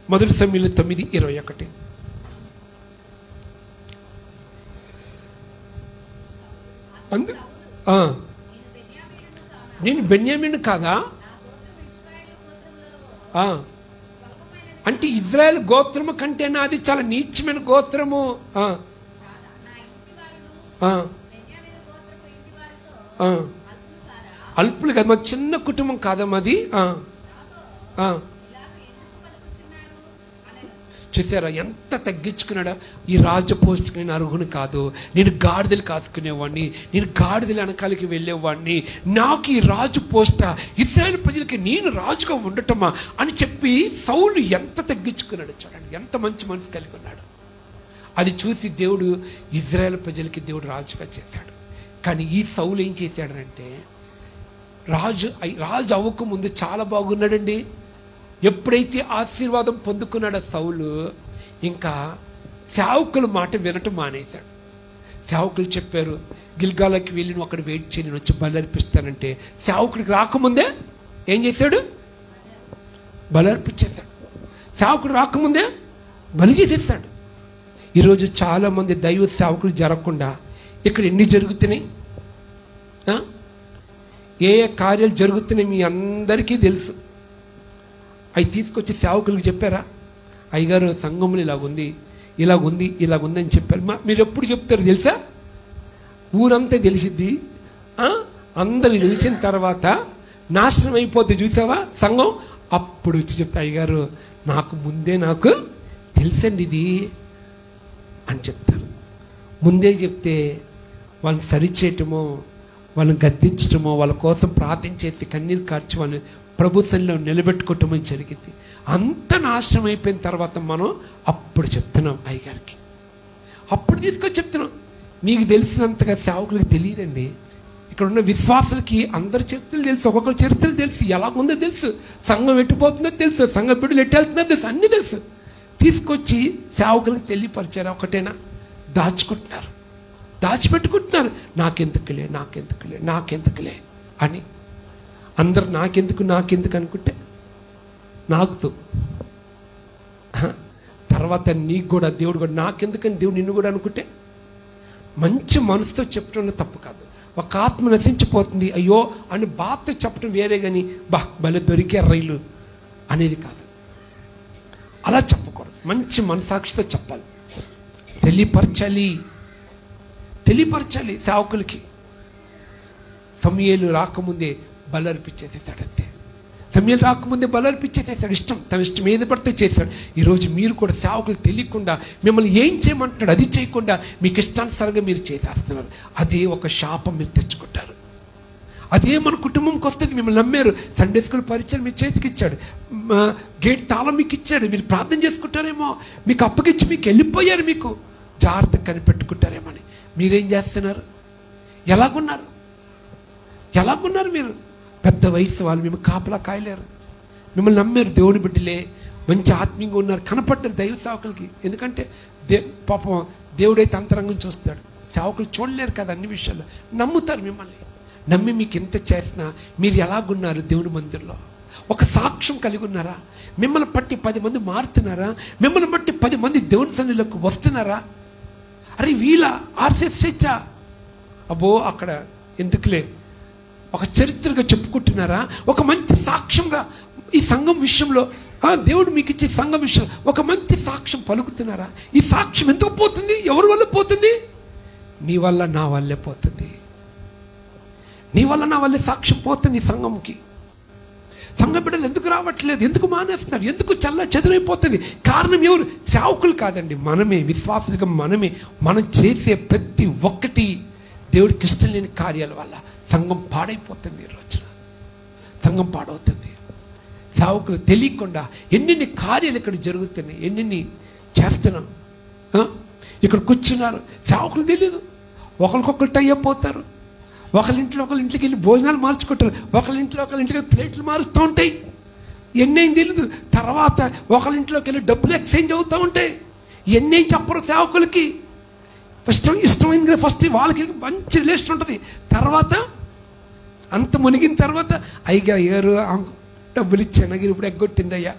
మొదటి సమూయేలు 9:21. నేను బెన్యామీను కాదా? అంటే ఇజ్రాయెల్ గోత్రము కంటే నాది చాలా నీచమైన గోత్రము. అల్పులు కదా, మా చిన్న కుటుంబం కాదమ్మా అది. చూసారా ఎంత తగ్గించుకున్నాడా? ఈ రాజు పోస్టుకి నేను అర్హుని కాదు, నేను గాడిదలు కాసుకునేవాడిని, నేను గాడిదలు వెనకాలకి వెళ్ళేవాడిని, నాకు ఈ రాజు పోస్టా, ఇశ్రాయేలు ప్రజలకి నేను రాజుగా ఉండటమా అని చెప్పి సౌలు ఎంత తగ్గించుకున్నాడు చూడండి, ఎంత మంచి మనసు కలిగి ఉన్నాడు. అది చూసి దేవుడు ఇశ్రాయేలు ప్రజలకి దేవుడు రాజుగా చేశాడు. కానీ ఈ సౌలు ఏం చేశాడనంటే, రాజు అవ్వకముందు చాలా బాగున్నాడండి. ఎప్పుడైతే ఆశీర్వాదం పొందుకున్నాడో సౌలు, ఇంకా సేవకుల మాట వినటం మానేశాడు. సేవకులు చెప్పారు, గిల్గాలకి వెళ్ళి నువ్వు అక్కడ వెయిట్ చేయి, నేను వచ్చి బలి అర్పిస్తానంటే సేవకుడికి రాకముందే ఏం చేశాడు? బలి అర్పించేశాడు. సేవకుడు రాకముందే బలి చేసేస్తాడు. ఈరోజు చాలామంది దైవ సేవకులు జరగకుండా ఇక్కడ ఎన్ని జరుగుతున్నాయి, ఏ కార్యాలు జరుగుతున్నాయి మీ అందరికీ తెలుసు. అవి తీసుకొచ్చి సేవకులకు చెప్పారా? అయ్యగారు సంఘంలో ఇలాగుంది అని చెప్పారు. మీరు ఎప్పుడు చెప్తారు తెలుసా? ఊరంతా తెలిసిద్ది. అందరు తెలిసిన తర్వాత నాశనం అయిపోద్ది, చూసావా సంఘం. అప్పుడు వచ్చి చెప్తా, అయ్యగారు నాకు తెలుసండి ఇది అని చెప్తారు. ముందే చెప్తే వాళ్ళని సరిచేయటమో, వాళ్ళని గద్దించటమో, వాళ్ళ కోసం ప్రార్థించేసి కన్నీరు కార్చి వాళ్ళని ప్రభుత్వంలో నిలబెట్టుకోవటమో జరిగింది. అంత నాశనం అయిపోయిన తర్వాత మనం అప్పుడు చెప్తున్నాం అయ్యగారికి, అప్పుడు తీసుకొని చెప్తున్నాం. మీకు తెలిసినంతగా సేవకులకు తెలియదండి. ఇక్కడ ఉన్న విశ్వాసులకి అందరి చరిత్రలు తెలుసు, ఒక్కొక్కరి చరిత్రలు తెలుసు, ఎలాగుందో తెలుసు, సంఘం ఎట్టిపోతుందో తెలుసు, సంఘ బిడ్డలు ఎట్టెళ్తుందో తెలుసు, అన్నీ తెలుసు. తీసుకొచ్చి సేవకులకు తెలియపరిచారు. ఒకటేనా? దాచుకుంటున్నారు, దాచిపెట్టుకుంటున్నారు. నాకెందుకులే అని అందరు నాకెందుకు అనుకుంటే నాకుతో తర్వాత నీకు కూడా దేవుడు కూడా నాకెందుకని దేవుడు నిన్ను కూడా అనుకుంటే, మంచి మనసుతో చెప్పడం తప్పు కాదు. ఒక ఆత్మ నశించిపోతుంది అయ్యో అని బాధతో చెప్పడం వేరే, కానీ భలే దొరికే రైలు అనేది కాదు. అలా చెప్పకూడదు, మంచి మనసాక్షితో చెప్పాలి, తెలియపరచాలి సేవకులకి. సమూయేలు రాకముందే బలి అర్పించేసేసాడంతే. సమూయేలు రాకముందే బలి అర్పించేసేసాడు. తన ఇష్టం ఏది పడితే చేశాడు. ఈరోజు మీరు కూడా సేవకులు తెలియకుండా మిమ్మల్ని ఏం చేయమంటున్నాడు అది చేయకుండా మీకు ఇష్టానుసారంగా మీరు చేసేస్తున్నారు. అదే ఒక శాపం మీరు తెచ్చుకుంటారు. అదే మన కుటుంబంకి వస్తుంది. మిమ్మల్ని నమ్మారు, సండే స్కూల్ పరిచయం మీ చేతికి ఇచ్చాడు, గేట్ తాళం మీకు ఇచ్చాడు, మీరు ప్రార్థన చేసుకుంటారేమో, మీకు అప్పగిచ్చి మీకు వెళ్ళిపోయారు, మీకు జాగ్రత్తగా కనిపెట్టుకుంటారేమో అని మీరేం చేస్తున్నారు? ఎలాగున్నారు మీరు? పెద్ద వయసు వాళ్ళు మేము కాపలా కాయలేరు. మిమ్మల్ని నమ్మారు, దేవుని బిడ్డలే, మంచి ఆత్మీయంగా ఉన్నారు, కనపడ్డారు దైవ సేవకులకి. ఎందుకంటే పాపం దేవుడైతే అంతరంగం చూస్తాడు, సేవకులు చూడలేరు కదా అన్ని విషయాల్లో. నమ్ముతారు మిమ్మల్ని. నమ్మి మీకు ఎంత చేసినా మీరు ఎలాగున్నారు దేవుని మందిరంలో? ఒక సాక్ష్యం కలిగి ఉన్నారా? మిమ్మల్ని బట్టి 10 మంది మారుతున్నారా? మిమ్మల్ని బట్టి 10 మంది దేవుని సన్నిధిలోకి వస్తున్నారా? అరే వీళ్ళ ఆర్సెస్ చర్చా, అబ్బో అక్కడ ఎందుకులే, ఒక చరిత్రగా చెప్పుకుంటున్నారా? ఒక మంచి సాక్ష్యంగా ఈ సంఘం విషయంలో, దేవుడు మీకు ఇచ్చే సంఘం విషయంలో ఒక మంచి సాక్ష్యం పలుకుతున్నారా? ఈ సాక్ష్యం ఎందుకు పోతుంది? ఎవరి వల్ల పోతుంది? నీ వల్ల నా వల్లే పోతుంది. నీ వల్ల నా వల్లే సాక్ష్యం పోతుంది సంఘంకి. సంఘ బిడ్డలు ఎందుకు రావట్లేదు? ఎందుకు మానేస్తున్నారు? ఎందుకు చల్ల చెదరైపోతుంది? కారణం ఎవరు? సేవకులు కాదండి, మనమే, విశ్వాసులుగా మనమే. మనం చేసే ప్రతి ఒక్కటి దేవుడికి ఇష్టం లేని కార్యాల వల్ల సంఘం పాడైపోతుంది. ఈ రోజున సంఘం పాడవుతుంది. సేవకులు తెలియకుండా ఎన్నెన్ని కార్యాలు ఇక్కడ జరుగుతున్నాయి, ఎన్నెన్ని చేస్తున్నాం. ఇక్కడ కూర్చున్నారు, సేవకులు తెలియదు, ఒకరికొకరు టై అయిపోతారు, ఒకరింటికి వెళ్ళి భోజనాలు మార్చుకుంటారు, ఒకరింటికి వెళ్ళి ప్లేట్లు మారుస్తూ ఉంటాయి, ఎన్నేం తెలియదు. తర్వాత ఒకరింట్లోకి వెళ్ళి డబ్బులు ఎక్స్చేంజ్ అవుతూ ఉంటాయి, ఎన్నేం చెప్పరు సేవకులకి. ఇష్టమైంది కదా, ఫస్ట్ వాళ్ళకి మంచి రిలేషన్ ఉంటుంది. తర్వాత అంత మునిగిన తర్వాత అయ్యగారు డబ్బులు ఇచ్చాను, ఇప్పుడు ఎగ్గొట్టిందయ్యా,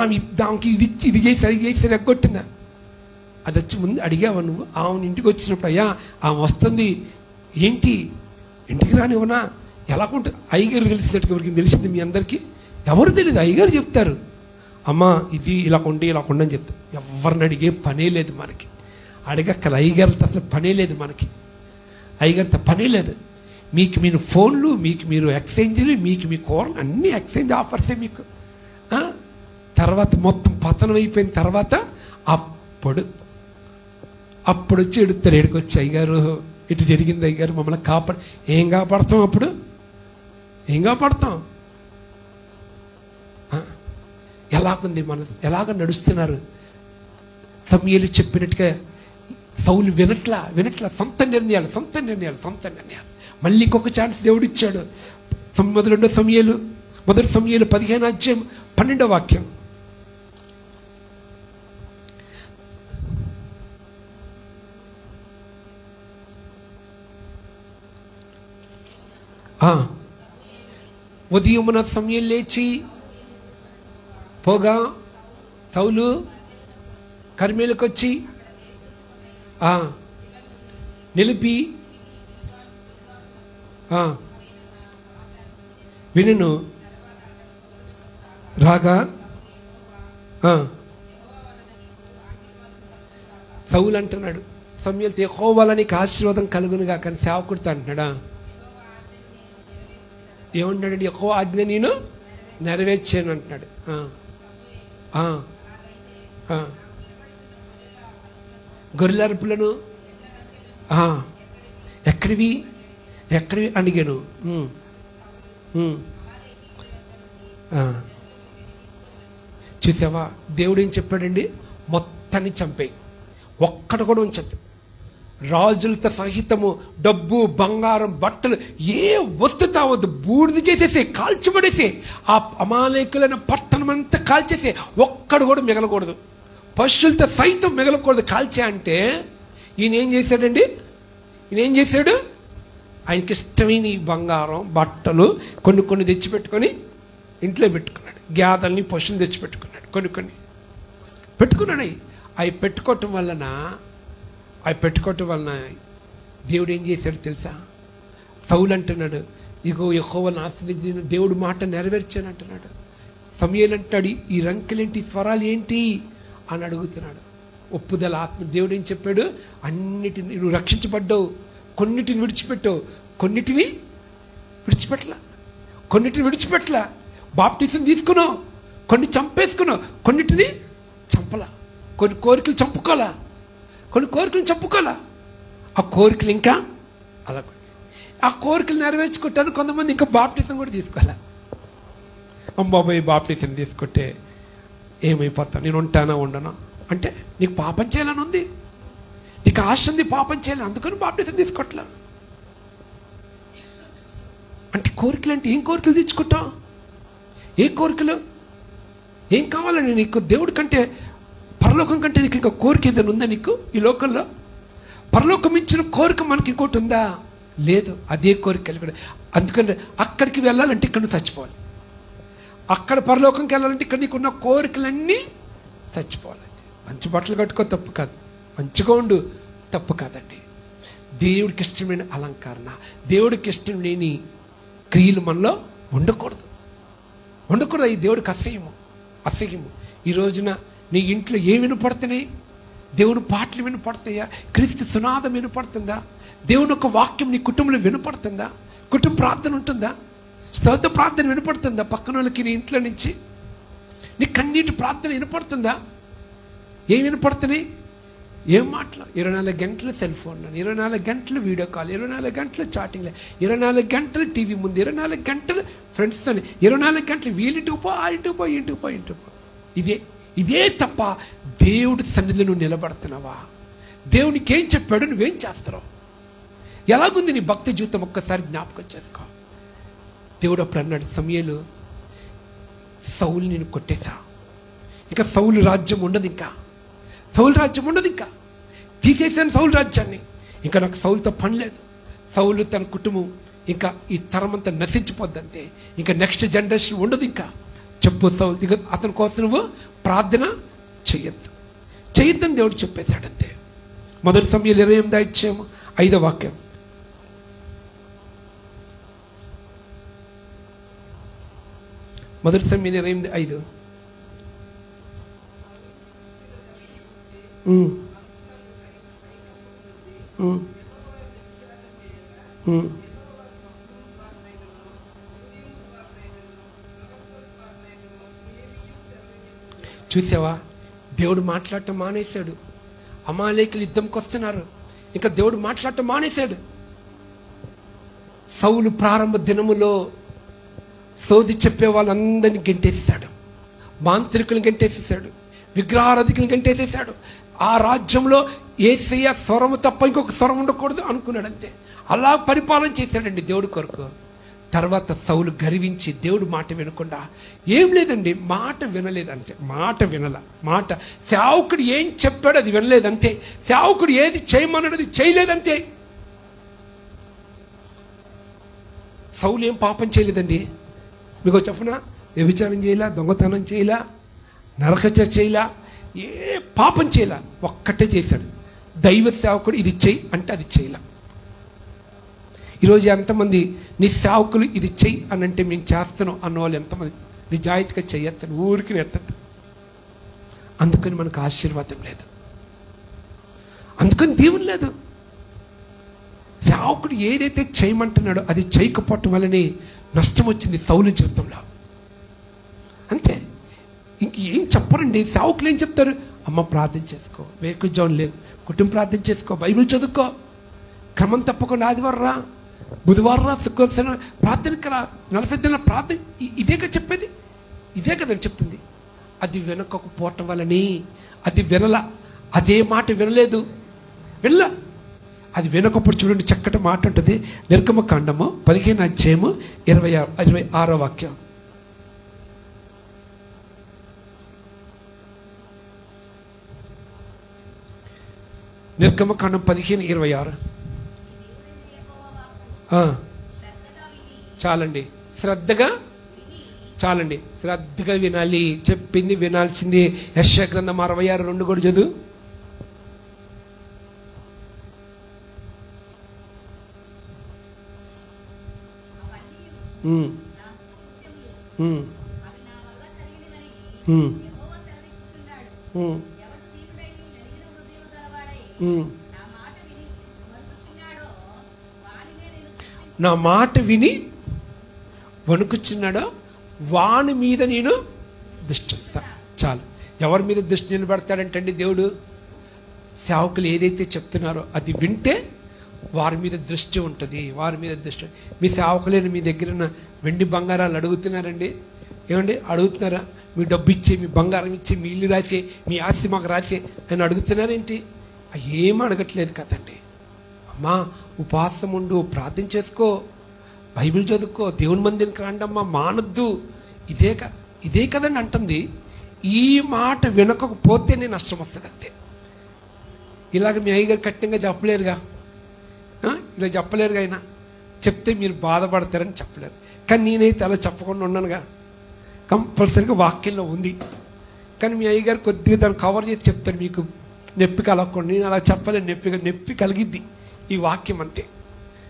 ఆమె దానికి ఇది చేసి అది చేసి ఎగ్గొట్టిందా? అది వచ్చి ముందు అడిగావా నువ్వు? ఆమె ఇంటికి వచ్చినప్పుడు, అయ్యా ఆమె వస్తుంది ఏంటి, ఇంటికి రానివ్వనా? ఎలాగుంటుంది? అయ్యగారు తెలిసినట్టు ఎవరికి తెలిసింది? మీ అందరికీ ఎవరు తెలియదు, అయ్యగారు చెప్తారు. అమ్మా ఇది ఇలా కొండి ఇలా కొండని చెప్తారు. ఎవరిని అడిగే పనే లేదు మనకి, అడగక్కల. అయ్యగారితో అసలు పనే లేదు మనకి, అయ్యగారితో పనే లేదు. మీకు మీరు ఫోన్లు, మీకు మీరు ఎక్స్చేంజ్లు, మీకు మీ కూరలు అన్నీ ఎక్స్చేంజ్ ఆఫర్సే మీకు. తర్వాత మొత్తం పతనం అయిపోయిన తర్వాత అప్పుడు వచ్చి ఎడుతారు. ఎడుకొచ్చి అయ్యగారు ఇటు జరిగింది, అయ్యగారు మమ్మల్ని కాపాడు. ఏం కాపాడతాం? అప్పుడు ఏం కాపాడతాం? ఎలాగుంది ఎలాగ నడుస్తున్నారు? సమూయేలు చెప్పినట్టుగా సౌలు వినట్లా సొంత నిర్ణయాలు. మళ్ళీ ఇంకొక ఛాన్స్ దేవుడు ఇచ్చాడు. మొదటి సమూయేలు 15వ అధ్యాయం 12వ వాక్యం. ఉదయమున సమూయేలు లేచి పోగా సౌలు కర్మేలుకు వచ్చి నిలిపి వినును రాగా సౌలు అంటున్నాడు, సమూయేలుతో యెహోవా వలన నీకు ఆశీర్వాదం కలుగునుగా. కానీ సేవకుడితో అంటున్నాడా? ఏమంటున్నాడు? యెహోవా ఆజ్ఞ నేను నెరవేర్చాను అంటున్నాడు. గొర్రెలర్పులను ఎక్కడివి అడిగాను. చూసావా, దేవుడు ఏం చెప్పాడండి? మొత్తాన్ని చంపేయి, ఒక్కడు కూడా ఉంచద్దు. రాజులతో సహితము డబ్బు, బంగారం, బట్టలు ఏ వస్తు తావద్దు, బూడిద చేసేసే, కాల్చిపడేసే. ఆ అమాలేకులైన పట్టణం అంతా కాల్చేసే, ఒక్కడు కూడా మిగలకూడదు. పశువులతో సైతం మిగలకూడదు కాల్చే. అంటే ఈయన ఏం చేశాడండి? ఆయనకి ఇష్టమైన ఈ బంగారం, బట్టలు కొన్ని తెచ్చిపెట్టుకొని ఇంట్లో పెట్టుకున్నాడు. గ్యాదల్ని, పశువులు తెచ్చిపెట్టుకున్నాడు, కొన్ని పెట్టుకున్నాడు. అవి పెట్టుకోవటం వలన దేవుడు ఏం చేశాడు తెలుసా? సౌలు అంటున్నాడు, ఇగో యెహోవాను ఆశీర్వదించి దేవుడు మాట నెరవేర్చాను అంటున్నాడు. సమూయేలు అంటాడు, ఈ రంకెలేంటి, స్వరాలు ఏంటి అని అడుగుతున్నాడు. ఒప్పుదల ఆత్మ. దేవుడు ఏం చెప్పాడు? అన్నిటిని నువ్వు రక్షించబడ్డావు, కొన్నిటిని విడిచిపెట్టావు, కొన్నిటిని విడిచిపెట్టలా. బాప్టిజం తీసుకున్నావు, కొన్ని చంపేసుకున్నావు, కొన్నిటిని చంపలా. కొన్ని కోరికలు చంపుకోలా. ఆ కోరికలు ఇంకా అలా ఆ కోరికలు నెరవేర్చుకుంటాను. కొంతమంది ఇంకా బాప్టిజం కూడా తీసుకోవాలి. అమ్మాబాయి బాప్టిజం తీసుకుంటే ఏమైపోతాను, నేను ఉంటానా ఉండనా అంటే నీకు పాపం చేయాలని ఉంది, నీకు ఆశ ఉంది పాపం చేయాలని, అందుకని బాప్టిజం తీసుకోవట్లా. అంటే కోరికలు అంటే ఏం కోరికలు తెచ్చుకుంటాం? ఏ కోరికలు? ఏం కావాలని నీకు? దేవుడి కంటే పరలోకం కంటే నీకు ఇంకా కోరిక ఏదైనా ఉందా నీకు ఈ లోకంలో? పరలోకం ఇచ్చిన కోరిక మనకి ఇంకోటి ఉందా? లేదు. అదే కోరికలు కూడా. అందుకని అక్కడికి వెళ్ళాలంటే ఇక్కడ నువ్వు చచ్చిపోవాలి. అక్కడ పరలోకంకి వెళ్ళాలంటే ఇక్కడ నీకున్న కోరికలన్నీ చచ్చిపోవాలండి. మంచి బట్టలు కట్టుకో తప్పు కాదు, మంచిగా ఉండు తప్పు కాదండి. దేవుడికి ఇష్టమైన అలంకరణ, దేవుడికి ఇష్టం లేని క్రియలు మనలో ఉండకూడదు. ఈ దేవుడికి అసహ్యము. ఈ రోజున నీ ఇంట్లో ఏం వినపడుతున్నాయి? దేవుని పాటలు వినపడుతాయా? క్రీస్తు సునాదం వినపడుతుందా? దేవుని యొక్క వాక్యం నీ కుటుంబంలో వినపడుతుందా? కుటుంబ ప్రార్థన ఉంటుందా? స్తోత్ర ప్రార్థన వినపడుతుందా? పక్కన వాళ్ళకి నీ ఇంట్లో నుంచి నీ కన్నీటి ప్రార్థన వినపడుతుందా? ఏం వినపడుతున్నాయి? ఏం మాటలు? 24 గంటలు సెల్ ఫోన్లో, 24 గంటలు వీడియో కాల్, 24 గంటలు చాటింగ్లో, 24 గంటలు టీవీ ముందు, 24 గంటలు ఫ్రెండ్స్తో, 24 గంటలు వీళ్ళింటికి పో, ఆ ఇంటికి పో, ఇంటికి పో. ఇదే తప్ప దేవుడి సన్నిధిలో నువ్వు నిలబడుతున్నావా? దేవునికి ఏం చెప్పాడు, నువ్వేం చేస్తున్నావు? ఎలాగుంది నీ భక్తి జీవితం? ఒక్కసారి జ్ఞాపకం చేసుకో. దేవుడు అప్పుడు అన్నాడు, సమూయేలు, సౌలు నేను కొట్టేశా, ఇక సౌలు రాజ్యం ఉండదు, ఇంకా తీసేసాను సౌలు రాజ్యాన్ని, ఇంకా నాకు సౌలుతో పని లేదు. సౌలు తన కుటుంబం ఇంకా ఈ తరం అంతా నశించిపోద్దంతే, ఇంకా నెక్స్ట్ జనరేషన్ ఉండదు. ఇంకా చెప్పు సౌలు, ఇక అతని కోసం నువ్వు ప్రార్థన చెయ్యొద్దని దేవుడు చెప్పేశాడంతే. మొదటి సమూయేలు 28 5వ వాక్యం. మొదటి సమూయేలు 28:5. చూసావా, దేవుడు మాట్లాడటం మానేశాడు. అమాలేకులు యుద్ధంకి వస్తున్నారు, ఇంకా దేవుడు మాట్లాడటం మానేశాడు. సౌలు ప్రారంభ దినములో సోది చెప్పే వాళ్ళందరినీ గెంటేసేసాడు, మాంత్రికులను గెంటేసేసాడు, విగ్రహారాధికులను గెంటేసేసాడు. ఆ రాజ్యంలో యేసయ్య స్వరము తప్ప ఇంకొక స్వరం ఉండకూడదు అనుకున్నాడు అంతే. అలా పరిపాలన చేశాడండి దేవుడి కొరకు. తర్వాత సౌలు గర్వించి దేవుడు మాట వినకుండా, ఏం లేదండి, మాట వినల. సేవకుడు ఏం చెప్పాడు అది వినలేదంతే. సేవకుడు ఏది చేయమన్నాడు అది చేయలేదంతే. సౌలు ఏం పాపం చేయలేదండి. మీకు చెప్పనా, వ్యభిచారం చేయలా, దొంగతనం చేయలా, నరకచర్య చేయలా, ఏ పాపం చేయలా, ఒక్కటే చేశాడు. దైవ సేవకుడు ఇది చెయ్యి అంటే అది చేయలా. ఈరోజు ఎంతమంది నీ సేవకులు ఇది చెయ్యి అని అంటే మేము చేస్తున్నాం అన్నవాళ్ళు ఎంతమంది నిజాయితీగా చెయ్యొద్దని ఊరికి ఎత్తద్దు. అందుకని మనకు ఆశీర్వాదం లేదు, అందుకని దీవెన లేదు. సేవకుడు ఏదైతే చేయమంటున్నాడో అది చేయకపోవటం వల్లనే నష్టం వచ్చింది సౌలు జీవితంలో. అంతే, ఇంక ఏం చెప్పరండి సేవకులు. ఏం చెప్తారు? అమ్మ ప్రార్థన చేసుకో, వేకుజాము లేదు, కుటుంబ ప్రార్థన చేసుకో, బైబిల్ చదువుకో, క్రమం తప్పకుండా ఆదివారం రా, బుధవారం రా, శుక్రవారం ప్రార్థనకి రా, 40 దినాల ప్రార్థన. ఇదేగా చెప్పేది, ఇదే కదని చెప్తుంది. అది వినకపోవటం వల్లనే, అది అదే మాట వినలేదు. అది వినకపోతే చూడండి, చక్కటి మాట ఉంటుంది. నిర్గమకాండము 15:26 వాక్యం. నిర్గమకాండం 15:26. చాలండి, శ్రద్ధగా వినాలి. చెప్పింది వినాల్సింది. యెషయా గ్రంథం 66:2 కూడా చదువు. నా మాట విని వణుకుచున్నాడో వాని మీద నేను దృష్టి. చాలు. ఎవరి మీద దృష్టి నిలబెడతాడంటండి దేవుడు? సేవకులు ఏదైతే చెప్తున్నారో అది వింటే వారి మీద దృష్టి ఉంటుంది, వారి మీద దృష్టి. మీ సేవకులేని మీ దగ్గర ఉన్న వెండి బంగారాలు అడుగుతున్నారండి? ఏమండి అడుగుతున్నారా? మీ డబ్బు ఇచ్చి, మీ బంగారం ఇచ్చి, మీ ఇల్లు రాసే, మీ ఆస్తి మాకు రాసే అని అడుగుతున్నారేంటి? ఏం అడగట్లేదు కదండి. అమ్మా ఉపవాసం ఉండు, ప్రార్థన చేసుకో, బైబిల్ చదువుకో, దేవుని మందిరికి రండమ్మా, మానద్దు, ఇదే కదండి అంటుంది. ఈ మాట వినకపోతేనే నష్టం వస్తుంది అంతే. ఇలాగ మీ అయ్యగారు కఠినంగా చెప్పలేరుగా, ఇలా చెప్పలేరుగా. ఆయన చెప్తే మీరు బాధపడతారని చెప్పలేరు. కానీ నేనైతే అలా చెప్పకుండా ఉన్నానుగా, కంపల్సరీగా వాక్యంలో ఉంది. కానీ మీ అయ్యగారు కొద్దిగా దాన్ని కవర్ చేసి చెప్తారు, మీకు నొప్పి కలగకుండా. నేను అలా చెప్పలేను. నొప్పి కలిగిద్ది ఈ వాక్యం అంతే.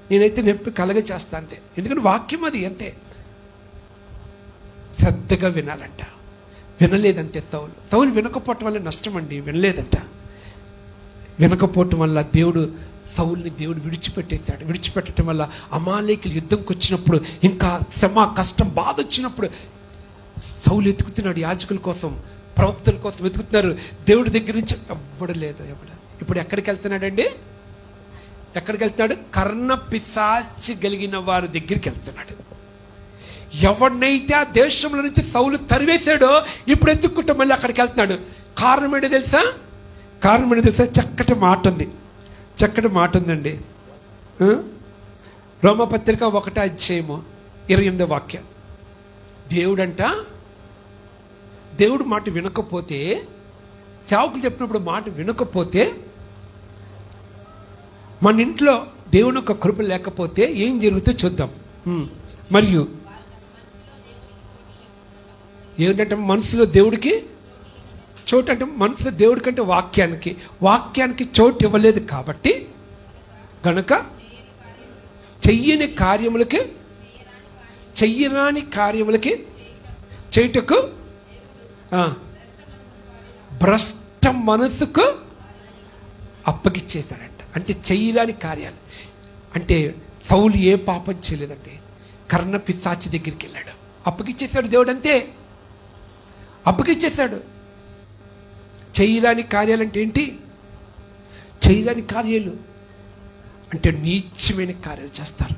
నేనైతే నొప్పి కలగ చేస్తా అంతే. ఎందుకంటే వాక్యం అది అంతే. శ్రద్ధగా వినాలంట. వినలేదంతే సౌలు వినకపోవటం వల్ల నష్టం అండి. వినలేదంట. వినకపోవటం వల్ల సౌల్ని దేవుడు విడిచిపెట్టేశాడు. విడిచిపెట్టడం వల్ల అమాలేకులు యుద్ధంకి వచ్చినప్పుడు, ఇంకా శ్రమ, కష్టం, బాధ వచ్చినప్పుడు సౌలు ఎత్తుకుతున్నాడు. యాజకుల కోసం, ప్రవక్తల కోసం వెతుకుతున్నారు. దేవుడి దగ్గర నుంచి ఎవ్వడు లేదు. ఇప్పుడు ఎక్కడికి వెళ్తున్నాడండి? ఎక్కడికి వెళ్తున్నాడు? కర్ణ పిశాచి కలిగిన వారి దగ్గరికి వెళ్తున్నాడు. ఎవరినైతే ఆ దేశంలో నుంచి సౌలు తరివేశాడో ఇప్పుడు ఎత్తుక్కుంటా మళ్ళీ అక్కడికి వెళ్తున్నాడు. కారణం ఏంటో తెలుసా? చక్కటి మాట ఉందండి. రోమపత్రిక 1:28 దేవుడు మాట వినకపోతే, సేవకులు చెప్పినప్పుడు మాట వినకపోతే, మన ఇంట్లో దేవుని యొక్క కృప లేకపోతే ఏం జరుగుతుందో చూద్దాం. మరియు ఏంటంటే మనసులో దేవుడికి చోటు, అంటే మనసులో దేవుడి కంటే వాక్యానికి చోటు ఇవ్వలేదు కాబట్టి గనుక చెయ్యరాని కార్యములకి చేయుటకు భ్రష్ట మనసుకు అప్పగిచ్చేశాడంట. అంటే చెయ్యరాని కార్యాలు. అంటే సౌలు ఏ పాపం చేయలేదండి. కర్ణ పిశాచి దగ్గరికి వెళ్ళాడు, అప్పగిచ్చేశాడు దేవుడు. అంతే, అప్పగిచ్చేశాడు. చెయ్యరాని కార్యాలంటే ఏంటి? చెయ్యరాని కార్యాలు అంటే నీచమైన కార్యాలు చేస్తారు.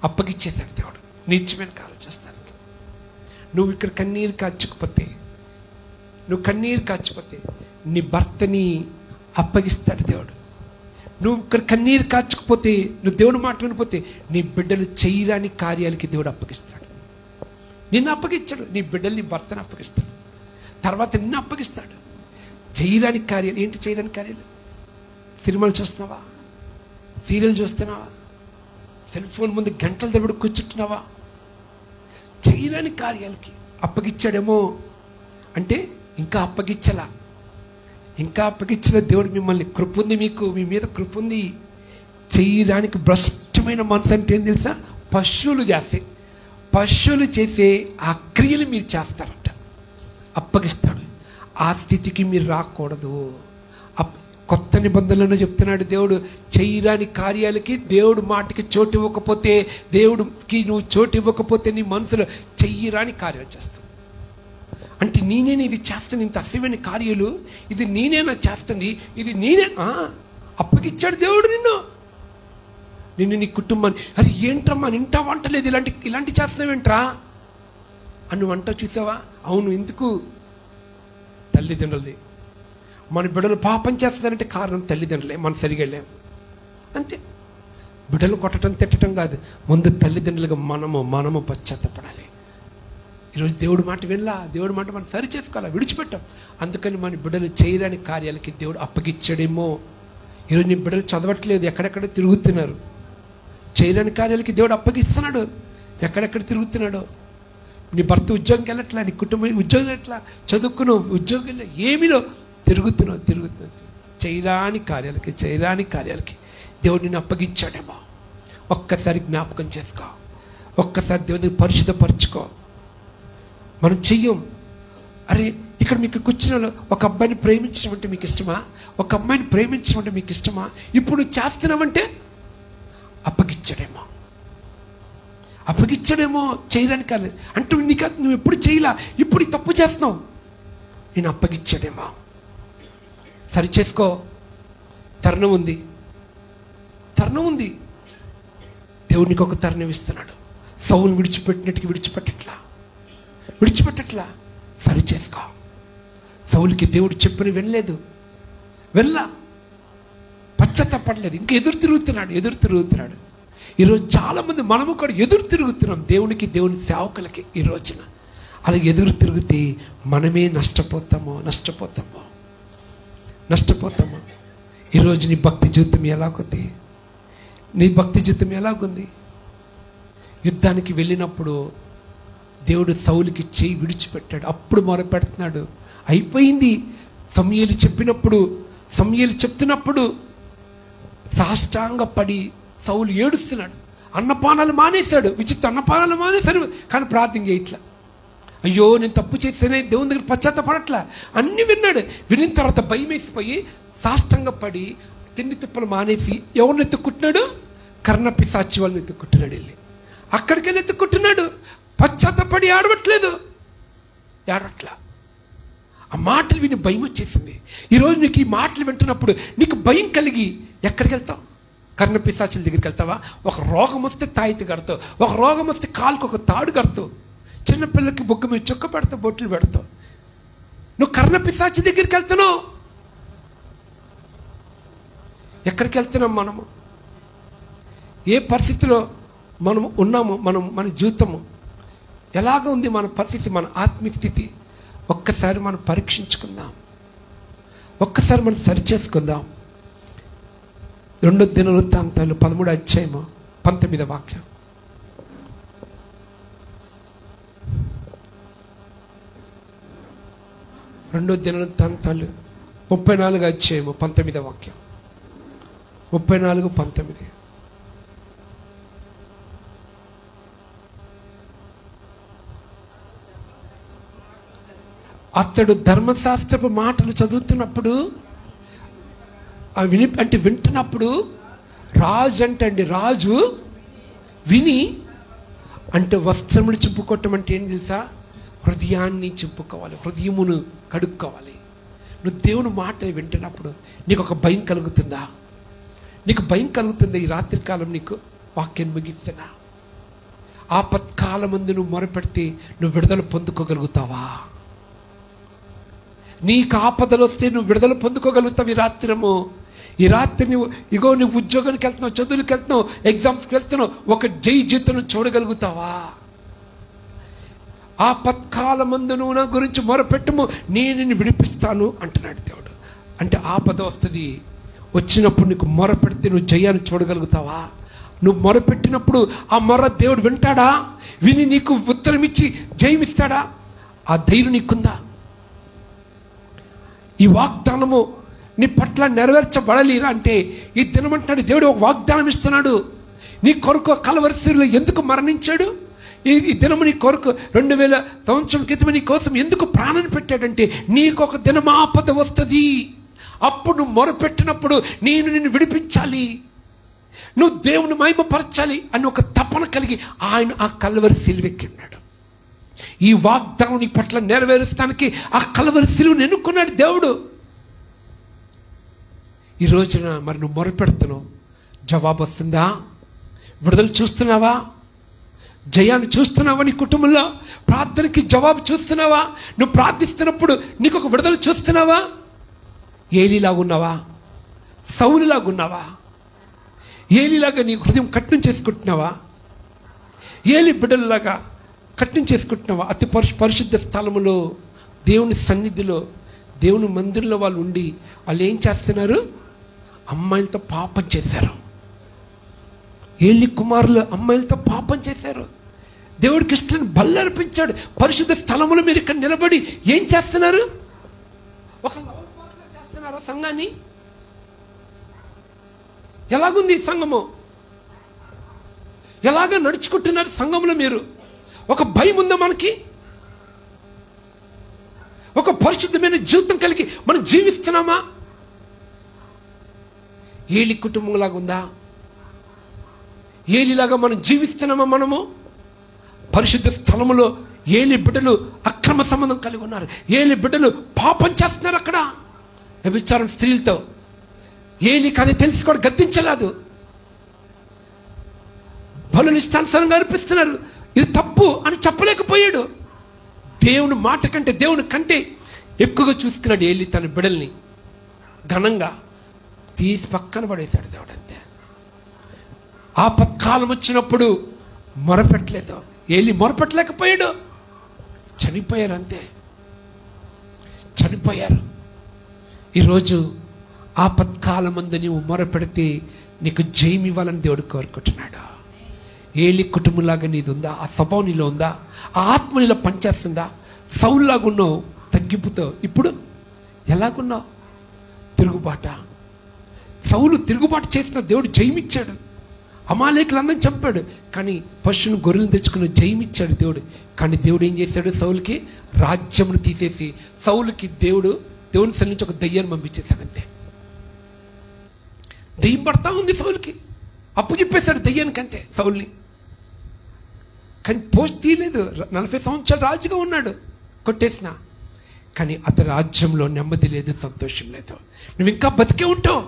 అప్పగిచ్చేశాడు దేవుడు. నీచమైన కార్యాలు చేస్తారు. నువ్వు ఇక్కడ కన్నీరు కాచుకుపోతే నీ భర్తని అప్పగిస్తాడు దేవుడు. నువ్వు ఇక్కడ కన్నీరు కాచుకుపోతే, నువ్వు దేవుడు మాట వినిపోతే, నీ బిడ్డలు చెయ్యరాని కార్యాలకి దేవుడు అప్పగిస్తాడు. నిన్ను అప్పగించాడు, నీ బిడ్డలు, నీ భర్తను అప్పగిస్తాడు. తర్వాత నిన్ను అప్పగిస్తాడు. చేయరాని కార్యాలు ఏంటి? చేయరాని కార్యాలు సినిమాలు చూస్తున్నావా? సీరియల్ చూస్తున్నావా? సెల్ ఫోన్ ముందు గంటల తరబడి కూర్చుంటున్నావా? చేయరాని కార్యాలకి అప్పగిచ్చాడేమో అంటే ఇంకా అప్పగించలా దేవుడు. మిమ్మల్ని కృప ఉంది, మీ మీద కృప ఉంది. చేయడానికి భ్రష్టమైన మనసు అంటే ఏం తెలుసా? పశువులు చేసే ఆ క్రియలు మీరు చేస్తారంట. అప్పగిస్తాడు. ఆ స్థితికి మీరు రాకూడదు. కొత్త నిబంధనలను చెప్తున్నాడు దేవుడు. చేయరాని కార్యాలకి దేవుడు మాటకి చోటు ఇవ్వకపోతే, దేవుడికి నువ్వు చోటు ఇవ్వకపోతే నీ మనసులో చెయ్యరాని కార్యాలు చేస్తావు. అంటే నేనే ఇది చేస్తాను, ఇంత అసహ్యమైన కార్యాలు, ఇది నేనేనా చేస్తుంది, ఇది నేనే. అప్పగిచ్చాడు దేవుడు నిన్ను నీ కుటుంబాన్ని. అరే ఏంట్రమ్మా ఇంట వంటలేదు, ఇలాంటి చేస్తున్నావేంట్రా అని వంట చూసావా? అవును. ఎందుకు? తల్లిదండ్రులది. మన బిడ్డలు పాపం చేస్తారంటే కారణం తల్లిదండ్రులే. మనం సరిగా లేము అంతే. బిడ్డలు కొట్టడం, తిట్టడం కాదు, ముందు తల్లిదండ్రులుగా మనము పశ్చాత్తపడాలి. ఈరోజు దేవుడి మాట వినలా, దేవుడి మాట మనం సరి చేసుకోవాలా, విడిచిపెట్టాం. అందుకని మన బిడ్డలు చేయరాని కార్యాలకి దేవుడు అప్పగిచ్చాడేమో. ఈరోజు నీ బిడ్డలు చదవట్లేదు, ఎక్కడెక్కడ తిరుగుతున్నారు. చేయరాని కార్యాలకి దేవుడు అప్పగిస్తున్నాడు, ఎక్కడెక్కడ తిరుగుతున్నాడో. నీ భర్త ఉద్యోగంకి వెళ్ళట్లా, నీ కుటుంబం ఉద్యోగం ఎట్లా, చదువుకున్నావు ఉద్యోగంలో ఏమిలో తిరుగుతున్నావు. చేయరాని కార్యాలకి దేవుడు నిన్ను అప్పగించాడేమో. ఒక్కసారి జ్ఞాపకం చేసుకో, ఒక్కసారి దేవుడిని పరిశుద్ధపరచుకో. మనం చెయ్యం. అరే ఇక్కడ మీకు కూర్చున్న ఒక అబ్బాయిని ప్రేమించడం అంటే మీకు ఇష్టమా? ఒక అమ్మాయిని ప్రేమించడం అంటే మీకు ఇష్టమా? ఇప్పుడు నువ్వు చేస్తున్నావంటే అప్పగిచ్చాడేమో చేయడానికి కాలేదు అంటే నీకు నువ్వు ఎప్పుడు చేయలా, ఇప్పుడు తప్పు చేస్తున్నావు, నేను అప్పగిచ్చాడేమో. సరి చేసుకో. తరుణం తరుణం ఉంది. దేవునికి ఒక తరుణం ఇస్తున్నాడు. సౌలు విడిచిపెట్టినట్టుగా విడిచిపెట్టట్లా. సరి చేసుకో. సౌలుకి దేవుడు చెప్పిన వినలేదు, పశ్చాత్తపడలేదు, ఇంకా ఎదురు తిరుగుతున్నాడు. ఈరోజు చాలా మంది మనము కూడా ఎదురు తిరుగుతున్నాం దేవునికి, దేవుని సేవకులకి. ఈ రోజున అలా ఎదురు తిరిగితే మనమే నష్టపోతాము. ఈరోజు నీ భక్తి జీవితం ఎలాగుంది? యుద్ధానికి వెళ్ళినప్పుడు దేవుడు సౌలుకి చేయి విడిచిపెట్టాడు. అప్పుడు మొరపెడుతున్నాడు. అయిపోయింది. సమూయేలు చెప్తున్నప్పుడు సాష్టాంగపడి సౌలు ఏడుస్తున్నాడు. అన్నపానాలు మానేశాడు. అన్నపానాలు మానేశాడు, కానీ ప్రార్థన చేయట్లా. అయ్యో నేను తప్పు చేస్తేనే దేవుని దగ్గర పశ్చాత్తపడట్లా. అన్నీ విన్నాడు. వినిన తర్వాత భయం వేసిపోయి సాష్టాంగపడి తిండి తిప్పలు మానేసి ఎవరిని ఎత్తుక్కుంటున్నాడు? కర్ణపిశాచి వాళ్ళని ఎత్తుక్కుంటున్నాడు. వెళ్ళి అక్కడికి వెళ్ళి ఎత్తుక్కుంటున్నాడు. పశ్చాత్తపడి ఏడవట్లా. ఆ మాటలు విని భయం వచ్చేసింది. ఈరోజు నీకు ఈ మాటలు వింటున్నప్పుడు నీకు భయం కలిగి ఎక్కడికి వెళ్తావు? కర్ణపిశాచుల దగ్గరికి వెళ్తావా? ఒక రోగం వస్తే తాయితీ కడతావు, ఒక రోగం వస్తే కాలుకు ఒక తాడు కడతావు, చిన్నపిల్లలకి బొగ్గ మీద చుక్క పెడతావు, బొట్లు పెడతావు. నువ్వు కర్ణపిశాచి దగ్గరికి వెళ్తున్నావు. ఎక్కడికి వెళ్తున్నాం మనము? ఏ పరిస్థితిలో మనము ఉన్నాము? మన జీవితము ఎలాగ ఉంది? మన పరిస్థితి, మన ఆత్మీయ స్థితి ఒక్కసారి మనం పరీక్షించుకుందాం. ఒక్కసారి మనం సరిచేసుకుందాం. 2 దినవృత్తాంతాలు 13వ అధ్యాయము 19వ వాక్యం. 2 దినవృత్తాంతాలు 34వ అధ్యాయము 19వ వాక్యం. 34:19. అతడు ధర్మశాస్త్రపు మాటలు చదువుతున్నప్పుడు వింటున్నప్పుడు రాజు విని అంటే వస్త్రములు చింపుకోవటం అంటే ఏం తెలుసా? హృదయాన్ని చింపుకోవాలి, హృదయమును కడుక్కోవాలి. నువ్వు దేవుని మాటలు వింటున్నప్పుడు నీకు ఒక భయం కలుగుతుందా? ఈ రాత్రికాలం నీకు వాక్యం ముగిస్తున్నా. ఆపత్కాలమందు నువ్వు మొరపెడితే నువ్వు విడుదల పొందుకోగలుగుతావా? నీకు ఆపదలు వస్తే నువ్వు విడుదల పొందుకోగలుగుతావు. ఈ రాత్రి నువ్వు ఉద్యోగానికి వెళ్తున్నావు, చదువులకు వెళ్తున్నావు, ఎగ్జామ్స్కి వెళ్తున్నావు, ఒక జై జీతం చూడగలుగుతావా? ఆపత్కాలమందు నువ్వు నా గురించి మొరపెట్టుము, నేను నిన్ను విడిపిస్తాను అంటున్నాడు దేవుడు. అంటే ఆపద వస్తుంది, వచ్చినప్పుడు నీకు మొరపెడితే నువ్వు జయాన్ని చూడగలుగుతావా? నువ్వు మొరపెట్టినప్పుడు ఆ మొర దేవుడు వింటాడా? విని నీకు ఉత్తరం ఇచ్చి జయమిస్తాడా? ఆ ధైర్యం నీకుందా? ఈ వాగ్దానము నీ పట్ల నెరవేర్చబడలేరా అంటే ఈ దినమంటాడు దేవుడు ఒక వాగ్దానం ఇస్తున్నాడు. నీ కొరకు కలవరిశిలో ఎందుకు మరణించాడు? ఈ దినము నీ కొరకు 2000 సంవత్సరం క్రితం నీ కోసం ఎందుకు ప్రాణాన్ని పెట్టాడంటే నీకు ఒక దినం ఆపద వస్తుంది. అప్పుడు నువ్వు మొరపెట్టినప్పుడు నేను నిన్ను విడిపించాలి, నువ్వు దేవుని మహిమపరచాలి అని ఒక తపన కలిగి ఆయన ఆ కల్వరి సిలువెక్కిన్నాడు. ఈ వాగ్దానం నీ పట్ల నెరవేరుస్తానికి ఆ కల్వరి సిలువను ఎన్నుకున్నాడు దేవుడు. ఈ రోజున మరి నువ్వు మొరపెడుతున్నావు, జవాబు వస్తుందా? విడుదల చూస్తున్నావా? జయాన్ని చూస్తున్నావా? నీ కుటుంబంలో ప్రార్థనకి జవాబు చూస్తున్నావా? నువ్వు ప్రార్థిస్తున్నప్పుడు నీకు ఒక విడుదల చూస్తున్నావా? ఏలీలాగున్నావా? సౌలులాగున్నావా? ఏలీలాగా నీ హృదయం కఠినం చేసుకుంటున్నావా? ఏలి బిడ్డలలాగా కఠినం చేసుకుంటున్నావా? అతి పరిశుద్ధ స్థలములో దేవుని సన్నిధిలో దేవుని మందిరంలో వాళ్ళు ఉండి వాళ్ళు ఏం చేస్తున్నారు? అమ్మాయిలతో పాపం చేశారు. ఏలి కుమారులు అమ్మాయిలతో పాపం చేశారు. దేవుడికి ఇష్టం బల్లర్పించాడు. పరిశుద్ధ స్థలములో మీరు ఇక్కడ నిలబడి ఏం చేస్తున్నారు? ఒక చేస్తున్నారా సంఘాన్ని? ఎలాగుంది సంఘము? ఎలాగ నడుచుకుంటున్నారు సంఘంలో? మీరు ఒక భయం ఉందా మనకి? ఒక పరిశుద్ధమైన జీవితం కలిగి మనం జీవిస్తున్నామా? ఏలి కుటుంబం లాగా ఉందా? ఏలిలాగా మనం జీవిస్తున్నామా? మనము పరిశుద్ధ స్థలములో ఏలి బిడ్డలు అక్రమ సంబంధం కలిగి ఉన్నారు. ఏలి బిడ్డలు పాపం చేస్తున్నారు. అక్కడ వ్యభిచారం స్త్రీలతో. ఏలికి అది తెలిసి కూడా గద్దించలేదు. బలులు ఇష్టానుసారంగా అర్పిస్తున్నారు, ఇది తప్పు అని చెప్పలేకపోయాడు. దేవుని మాట కంటే, దేవుని కంటే ఎక్కువగా చూసుకున్నాడు ఏలి తన బిడల్ని. ఘనంగా తీసి పక్కన పడేశాడు దేవుడు. అంతే. ఆపత్కాలం వచ్చినప్పుడు మొరపెట్టలేదు, ఏలి మొరపెట్టలేకపోయాడు. చనిపోయారు, అంతే, చనిపోయారు. ఈరోజు ఆపత్కాలం అందు నీవు మొరపెడితే నీకు జయం ఇవ్వాలని దేవుడు కోరుకుంటున్నాడు. ఏలి కుటుంబంలాగా నీది ఉందా? ఆ స్వభావం నీలో ఉందా? ఆ ఆత్మ నీలో పనిచేస్తుందా? సౌలులాగా ఉన్నావు తగ్గింపుతో, ఇప్పుడు ఎలాగున్నావు? తిరుగుబాట. సౌలు తిరుగుబాటు చేసిన దేవుడు జయమిచ్చాడు. అమాలేకులందరినీ చంపాడు, కానీ పశువును గొర్రెలను తెచ్చుకుని జయమిచ్చాడు దేవుడు. కానీ దేవుడు ఏం చేశాడు? సౌలుకి రాజ్యమును తీసేసి సౌలుకి దేవుని సన్నిధి నుంచి ఒక దయ్యాన్ని పంపించేశాడు. అంతే. దెయ్యం పడతా ఉంది సౌలుకి, అప్పు చెప్పేశాడు దయ్యానికి, అంతే సౌల్ని. కానీ పోస్ట్ తీయలేదు. 40 సంవత్సరాలు రాజుగా ఉన్నాడు, కొట్టేసిన. కానీ అతని రాజ్యంలో నెమ్మది లేదు, సంతోషం లేదు. నువ్వు ఇంకా బతికే ఉంటావు,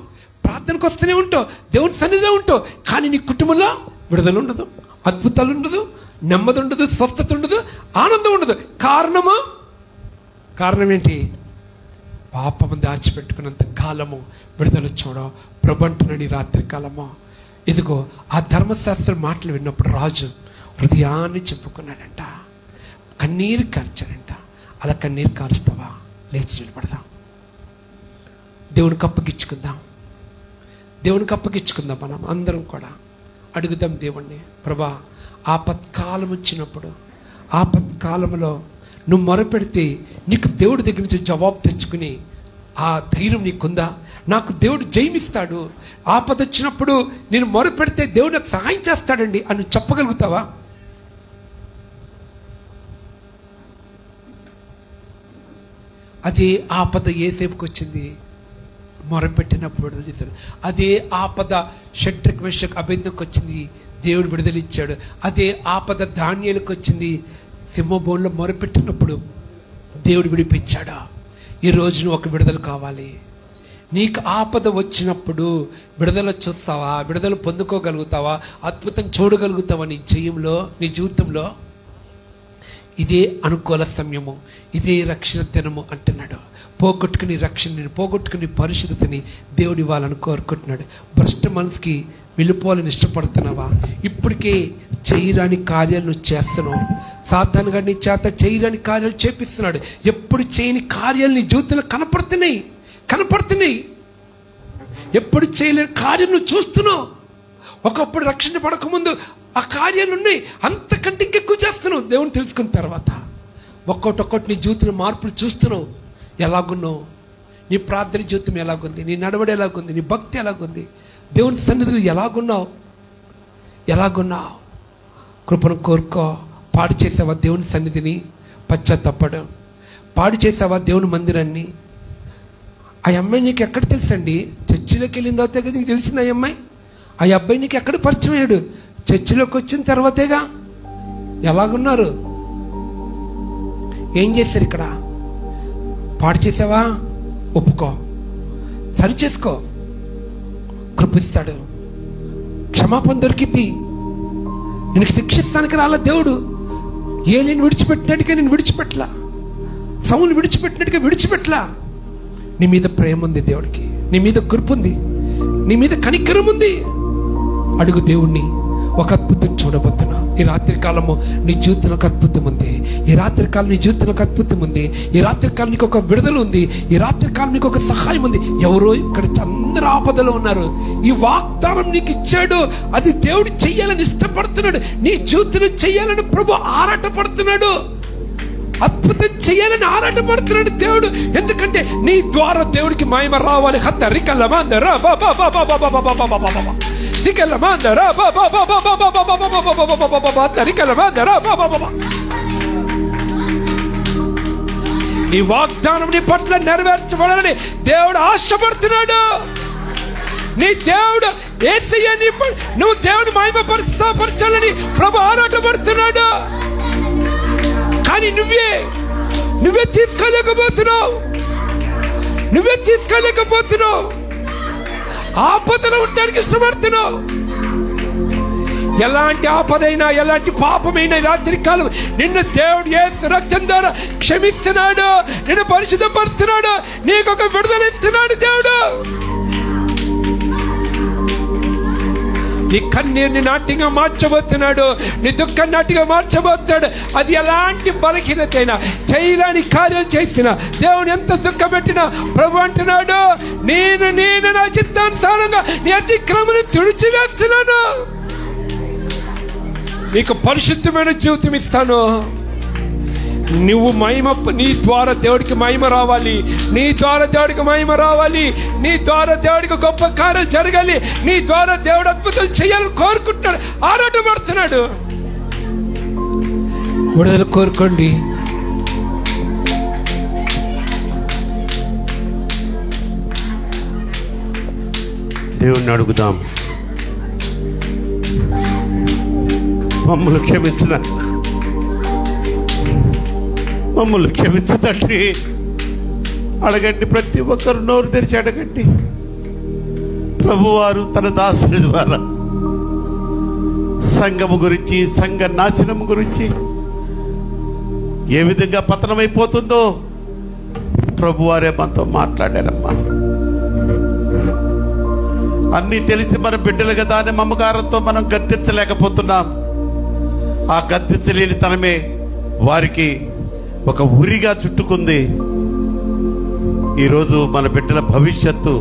ప్రార్థనకు వస్తూనే ఉంటావు, దేవుని సన్నిధిలో ఉంటావు, కానీ నీ కుటుంబంలో విడుదల ఉండదు, అద్భుతాలు ఉండదు, నెమ్మది ఉండదు, స్వస్థత ఉండదు, ఆనందం ఉండదు. కారణం ఏంటి? పాపము దాచిపెట్టుకున్నంత కాలము విడుదల చూడవు. ప్రభు అంటున్నాడు ఈ రాత్రి కాలము, ఇదిగో ఆ ధర్మశాస్త్రం మాటలు విన్నప్పుడు రాజు హృదయాన్ని చెప్పుకున్నాడంట, కన్నీరు కార్చాడంట. అలా కన్నీరు కారుస్తావా? లేచి నిలబడదాం, దేవునికి అప్పగించుకుందాం, దేవునికి అప్పగించుకుందాం. మనం అందరం కూడా అడుగుదాం దేవుణ్ణి, ప్రభా ఆపత్కాలం వచ్చినప్పుడు, ఆపత్కాలంలో నువ్వు మొరపెడితే నీకు దేవుడి దగ్గర నుంచి జవాబు తెచ్చుకుని ఆ ధైర్యం నీకుందా? నాకు దేవుడు జయమిస్తాడు, ఆపద వచ్చినప్పుడు నేను మొరపెడితే దేవుడు నాకు సహాయం చేస్తాడండి అని చెప్పగలుగుతావా? అదే ఆపద ఏసేపుకి వచ్చింది, మొరపెట్టినప్పుడు విడుదల చేశాడు. అదే ఆపద షడ్రక్ మెషక్ అబేద్నెగోకు వచ్చింది, దేవుడు విడుదలిచ్చాడు. అదే ఆపద దానియేలుకు వచ్చింది, సింహబోన్లో మొరపెట్టినప్పుడు దేవుడు విడిపించాడా? ఈరోజు నువ్వు ఒక విడుదల కావాలి. నీకు ఆపద వచ్చినప్పుడు విడుదల చూస్తావా? విడుదల పొందుకోగలుగుతావా? అద్భుతం చూడగలుగుతావా నీ జయంలో, నీ జీవితంలో? ఇదే అనుకూల సమయము, ఇదే రక్షణ దినము అంటున్నాడు. పోగొట్టుకుని రక్షణని, పోగొట్టుకుని పరిశుద్ధతని దేవుడు ఇవ్వాలని కోరుకుంటున్నాడు. భ్రష్ట మనసుకి వెళ్ళిపోవాలని ఇష్టపడుతున్నావా? ఇప్పటికే చేయరాని కార్యాలు నువ్వు చేస్తున్నావు. సాతాను గారు నీ చేత చేయరాని కార్యాలు చేపిస్తున్నాడు. ఎప్పుడు చేయని కార్యాలు నీ జీవితంలో కనపడుతున్నాయి. ఎప్పుడు చేయలేని కార్యం నువ్వు చూస్తున్నావు. ఒకప్పుడు రక్షణ పడకముందు ఆ కార్యాలు ఉన్నాయి, అంతకంటే ఇంకెక్కువ చేస్తున్నావు దేవుని తెలుసుకున్న తర్వాత. ఒక్కొక్కటి నీ జీవితంలో మార్పులు చూస్తున్నావు. ఎలాగున్నావు? నీ ప్రార్థన జీవితం ఎలాగుంది? నీ నడవడి ఎలాగుంది? నీ భక్తి ఎలాగుంది? దేవుని సన్నిధిలో ఎలాగున్నావు? కృపను కోరుకో. పాడు చేసావా దేవుని సన్నిధిని? పశ్చాత్తపడు. పాడు చేసావా దేవుని మందిరాన్ని? ఆ అమ్మాయి నీకు ఎక్కడ తెలుసండి? చర్చిలోకి వెళ్ళిన తర్వాతే కదా నీకు తెలిసింది ఆ అమ్మాయి. ఆ అబ్బాయి నీకు ఎక్కడ పరిచయం అయ్యాడు? చర్చిలోకి వచ్చిన తర్వాతేగా. ఎలాగున్నారు? ఏం చేశారు ఇక్కడ? పాడు చేసావా? ఒప్పుకో, సరి చేసుకో, కృపిస్తాడు, క్షమాపణ దొరికిద్ది. నేను శిక్షిస్తానికి రాలా దేవుడు. నేను విడిచిపెట్టినట్టుగా నేను విడిచిపెట్టలా, సౌలు విడిచిపెట్టినట్టుగా విడిచిపెట్టలా. నీ మీద ప్రేమ ఉంది దేవుడికి, నీ మీద కృప ఉంది, నీ మీద కనికరం ఉంది. అడుగు దేవుణ్ణి. ఒక అద్భుతం చూడబోతున్నా ఈ రాత్రి కాలము. నీ జీవితంలో ఒక అద్భుతం ఉంది. ఈ రాత్రి కాలం నీ జీవితంలో ఒక అద్భుతం ఉంది. ఈ రాత్రి కాలం నీకు ఒక విడుదల ఉంది. ఈ రాత్రి కాలం నీకు ఒక సహాయం ఉంది. ఎవరో ఇక్కడ అందరూ ఆపదలో ఉన్నారు. ఈ వాగ్దానం నీకు ఇచ్చాడు, అది దేవుడు చెయ్యాలని ఇష్టపడుతున్నాడు. నీ జీవితంలో చెయ్యాలని ప్రభు ఆరాటపడుతున్నాడు. అద్భుతం చేయాలని ఆరాటపడుతున్నాడు దేవుడు. ఎందుకంటే నీ ద్వారా దేవుడికి మహిమ రావాలి. ఈ వాగ్దానం నీ పట్ల నెరవేర్చబడాలని దేవుడు ఆశపడుతున్నాడు. నీ దేవుడు యేసయ్య, నువ్వు దేవుని మహిమ పరచాలని ప్రభు ఆరాటపడుతున్నాడు. కానీ నువ్వే తీసుకోలేకపోతున్నావు. ఆపదలో ఉండడానికి ఇష్టపడుతున్నావు. ఎలాంటి ఆపదైనా, ఎలాంటి పాపమైన రాత్రి కాలం నిన్ను దేవుడు యేసు రక్తం ద్వారా క్షమిస్తున్నాడు, నిన్ను పరిశుద్ధపరుస్తున్నాడు, నీకు ఒక విడుదల ఇస్తున్నాడు దేవుడు. నీ కన్నీరుని నాట్యంగా మార్చబోతున్నాడు, నీ దుఃఖం నాట్యంగా మార్చబోతున్నాడు. అది ఎలాంటి బలహీనత అయినా, చేయలేని కార్యాలు చేసిన దేవుని ఎంత దుఃఖం పెట్టినా ప్రభు అంటున్నాడు, నేను నా చిత్తానుసారంగా నీ అతిక్రమను తుడిచివేస్తున్నాను, నీకు పరిశుద్ధమైన జీవితం ఇస్తాను. నువ్వు మహిమ, నీ ద్వారా దేవుడికి మహిమ రావాలి, నీ ద్వారా దేవుడికి మహిమ రావాలి, నీ ద్వారా దేవుడికి గొప్ప కార్యాలు జరగాలి, నీ ద్వారా దేవుడు అద్భుతాలు చేయాలని కోరుకుంటున్నాడు, ఆరాటపడుతున్నాడు. విడుదల కోరుకోండి. దేవుణ్ణి అడుగుదాం, మమ్మల్ని క్షమించిన, మమ్మల్ని క్షమించు తండ్రి. అడగండి, ప్రతి ఒక్కరు నోరు తెరిచి అడగండి. ప్రభువారు తన దాసుని ద్వారా సంఘము గురించి, సంఘ నాశనము గురించి, ఏ విధంగా పతనమైపోతుందో ప్రభువారే మనతో మాట్లాడారమ్మా. అన్నీ తెలిసి మన బిడ్డలు కదా అనే మమకారంతో మనం గద్దించలేకపోతున్నాం. ఆ గద్దించలేని తనమే వారికి ఒక ఉరిగా చుట్టుకుంది. ఈరోజు మన బిడ్డల భవిష్యత్తు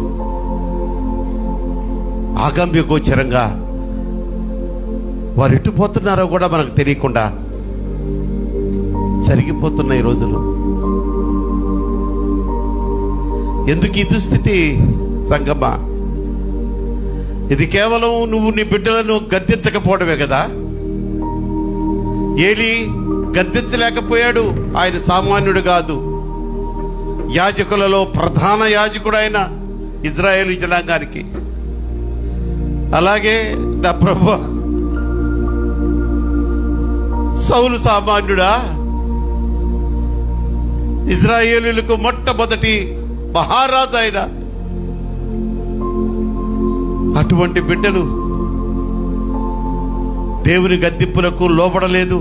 ఆగమ్య గోచరంగా వారు ఎటుపోతున్నారో కూడా మనకు తెలియకుండా జరిగిపోతున్న ఈ రోజులు. ఎందుకు ఈ దుస్థితి సంగమా? ఇది కేవలం నువ్వు నీ బిడ్డలను గద్దించకపోవడమే కదా. ఏలీ గద్దించలేకపోయాడు, ఆయన సామాన్యుడు కాదు, యాజకులలో ప్రధాన యాజకుడు ఆయన ఇజ్రాయేలు జనాంగానికి. అలాగే నా ప్రభువా, సౌలు సామాన్యుడా? ఇజ్రాయేలులకు మొట్టమొదటి మహారాజు ఆయన. అటువంటి బిడ్డలు దేవుని గద్దింపులకు లోబడలేదు,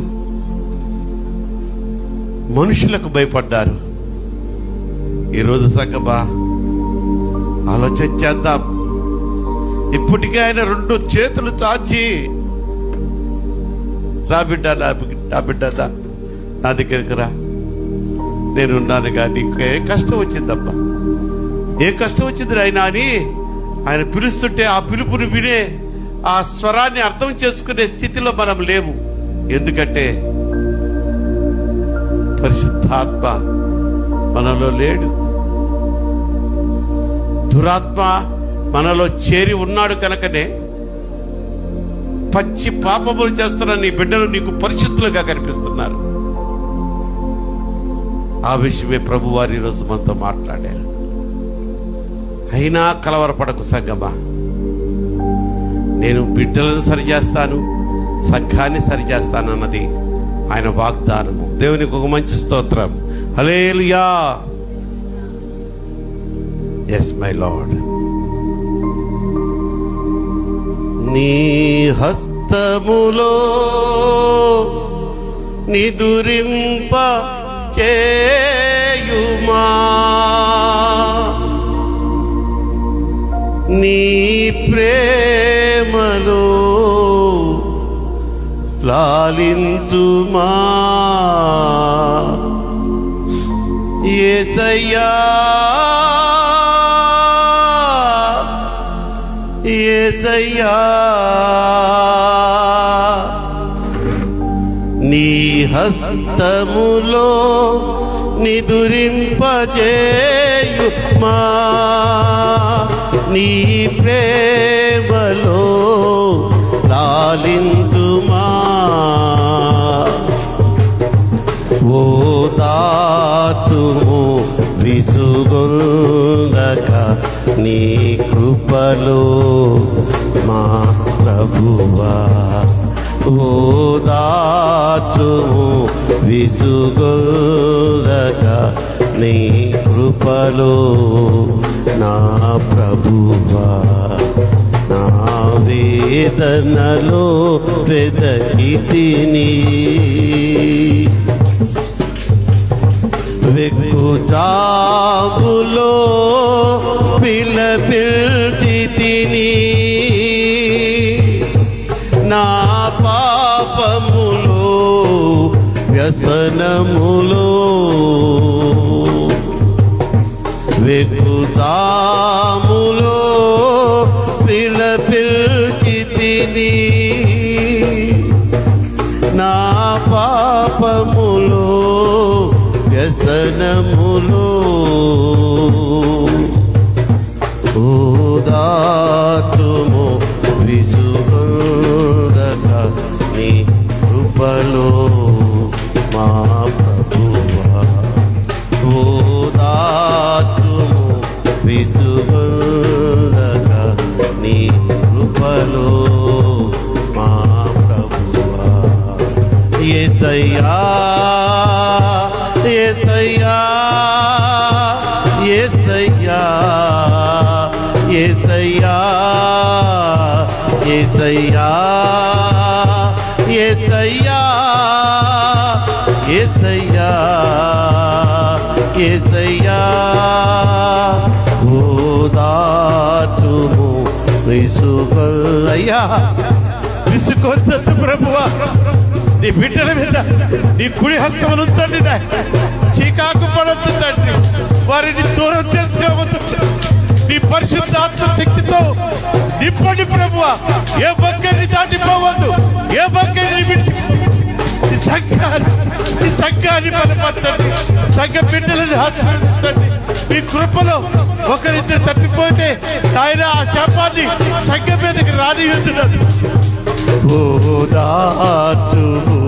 మనుషులకు భయపడ్డారు. ఈరోజు సంగమా, ఆలోచన చేద్దాం. ఇప్పటికే ఆయన 2 చేతులు చాచి, నా బిడ్డ, నా బిడ్డ నా దగ్గరికి రా, నేనున్నానుగా, నీకు ఏ కష్టం వచ్చిందమ్మా, ఏ కష్టం వచ్చింది ఆయన అని ఆయన పిలుస్తుంటే ఆ పిలుపుని వినే, ఆ స్వరాన్ని అర్థం చేసుకునే స్థితిలో మనం లేవు. ఎందుకంటే పరిశుద్ధాత్మ మనలో లేడు, దురాత్మ మనలో చేరి ఉన్నాడు. కనుకనే పచ్చి పాపములు చేస్తున్న నీ బిడ్డలు నీకు పరిశుద్ధులుగా కనిపిస్తున్నారు. ఆ విషయమే ప్రభు వారు ఈరోజు మనతో మాట్లాడారు. అయినా కలవరపడకు సంగమా, నేను బిడ్డలను సరిచేస్తాను, సంఘాన్ని సరిచేస్తాను అన్నది ఆయన వాగ్దానము. దేవునికి ఒక మంచి స్తోత్రం. హల్లెలూయా. Yes my lord. నీ హస్తములో నిదురింప చేయుమా, నీ ప్రేమలో లాలించుమా, యేసయ్యా యేసయ్యా. నీ హస్తములో నిదురింపజేయుమా, నీ ప్రేమలో లాలించుమా, ఓదాతుము విసుగొందక నీ కృపలో మా ప్రభువా, ఓదాతుము విసుగొందక నీ కృపలో నా ప్రభువా, నా వేదనలో వెదకితిని వెక్కుచాగులో పిలిచితిని నా పాపములో వ్యసనములో వెక్కుచాములో పిలిచితిని నా పాపములో వ్యసనములో ఓదార్చుము విసుగంధక నీ కృపలో మా ప్రభువా ఓదార్చుము విసుగంధక నీ కృపలో మా ప్రభువా యేసయ్యా యేసయ్యా యేసయ్యా యేసయ్యా యేసయ్యా యేసయ్యా యేసయ్యా యేసయ్యా ఓదార్చుము విసుగయ్యా విసుకొద్దొద్దు ప్రభువా, నీ బిడ్డల మీద నీ కుడి హస్తం ఉంచండి. చీకాకు పడొద్దు తండ్రి, వారిని దూరం చేసుకోవద్దు. నీ పరిశుద్ధాత్మ శక్తితో నింపండి ప్రభువా. ఏ బక్కని దాటిపోవద్దు, ఏ బక్కని విడిచి ఈ సంఘాన్ని బలపరచండి, సంఘ బిడ్డలను ఆశీర్వదించండి. మీ కృపలో ఒకరిద్దరు తప్పిపోతే ఆయన ఆ శాపాన్ని సంఘం మీదకి రానియుతున్నారు. ఓదార్చుము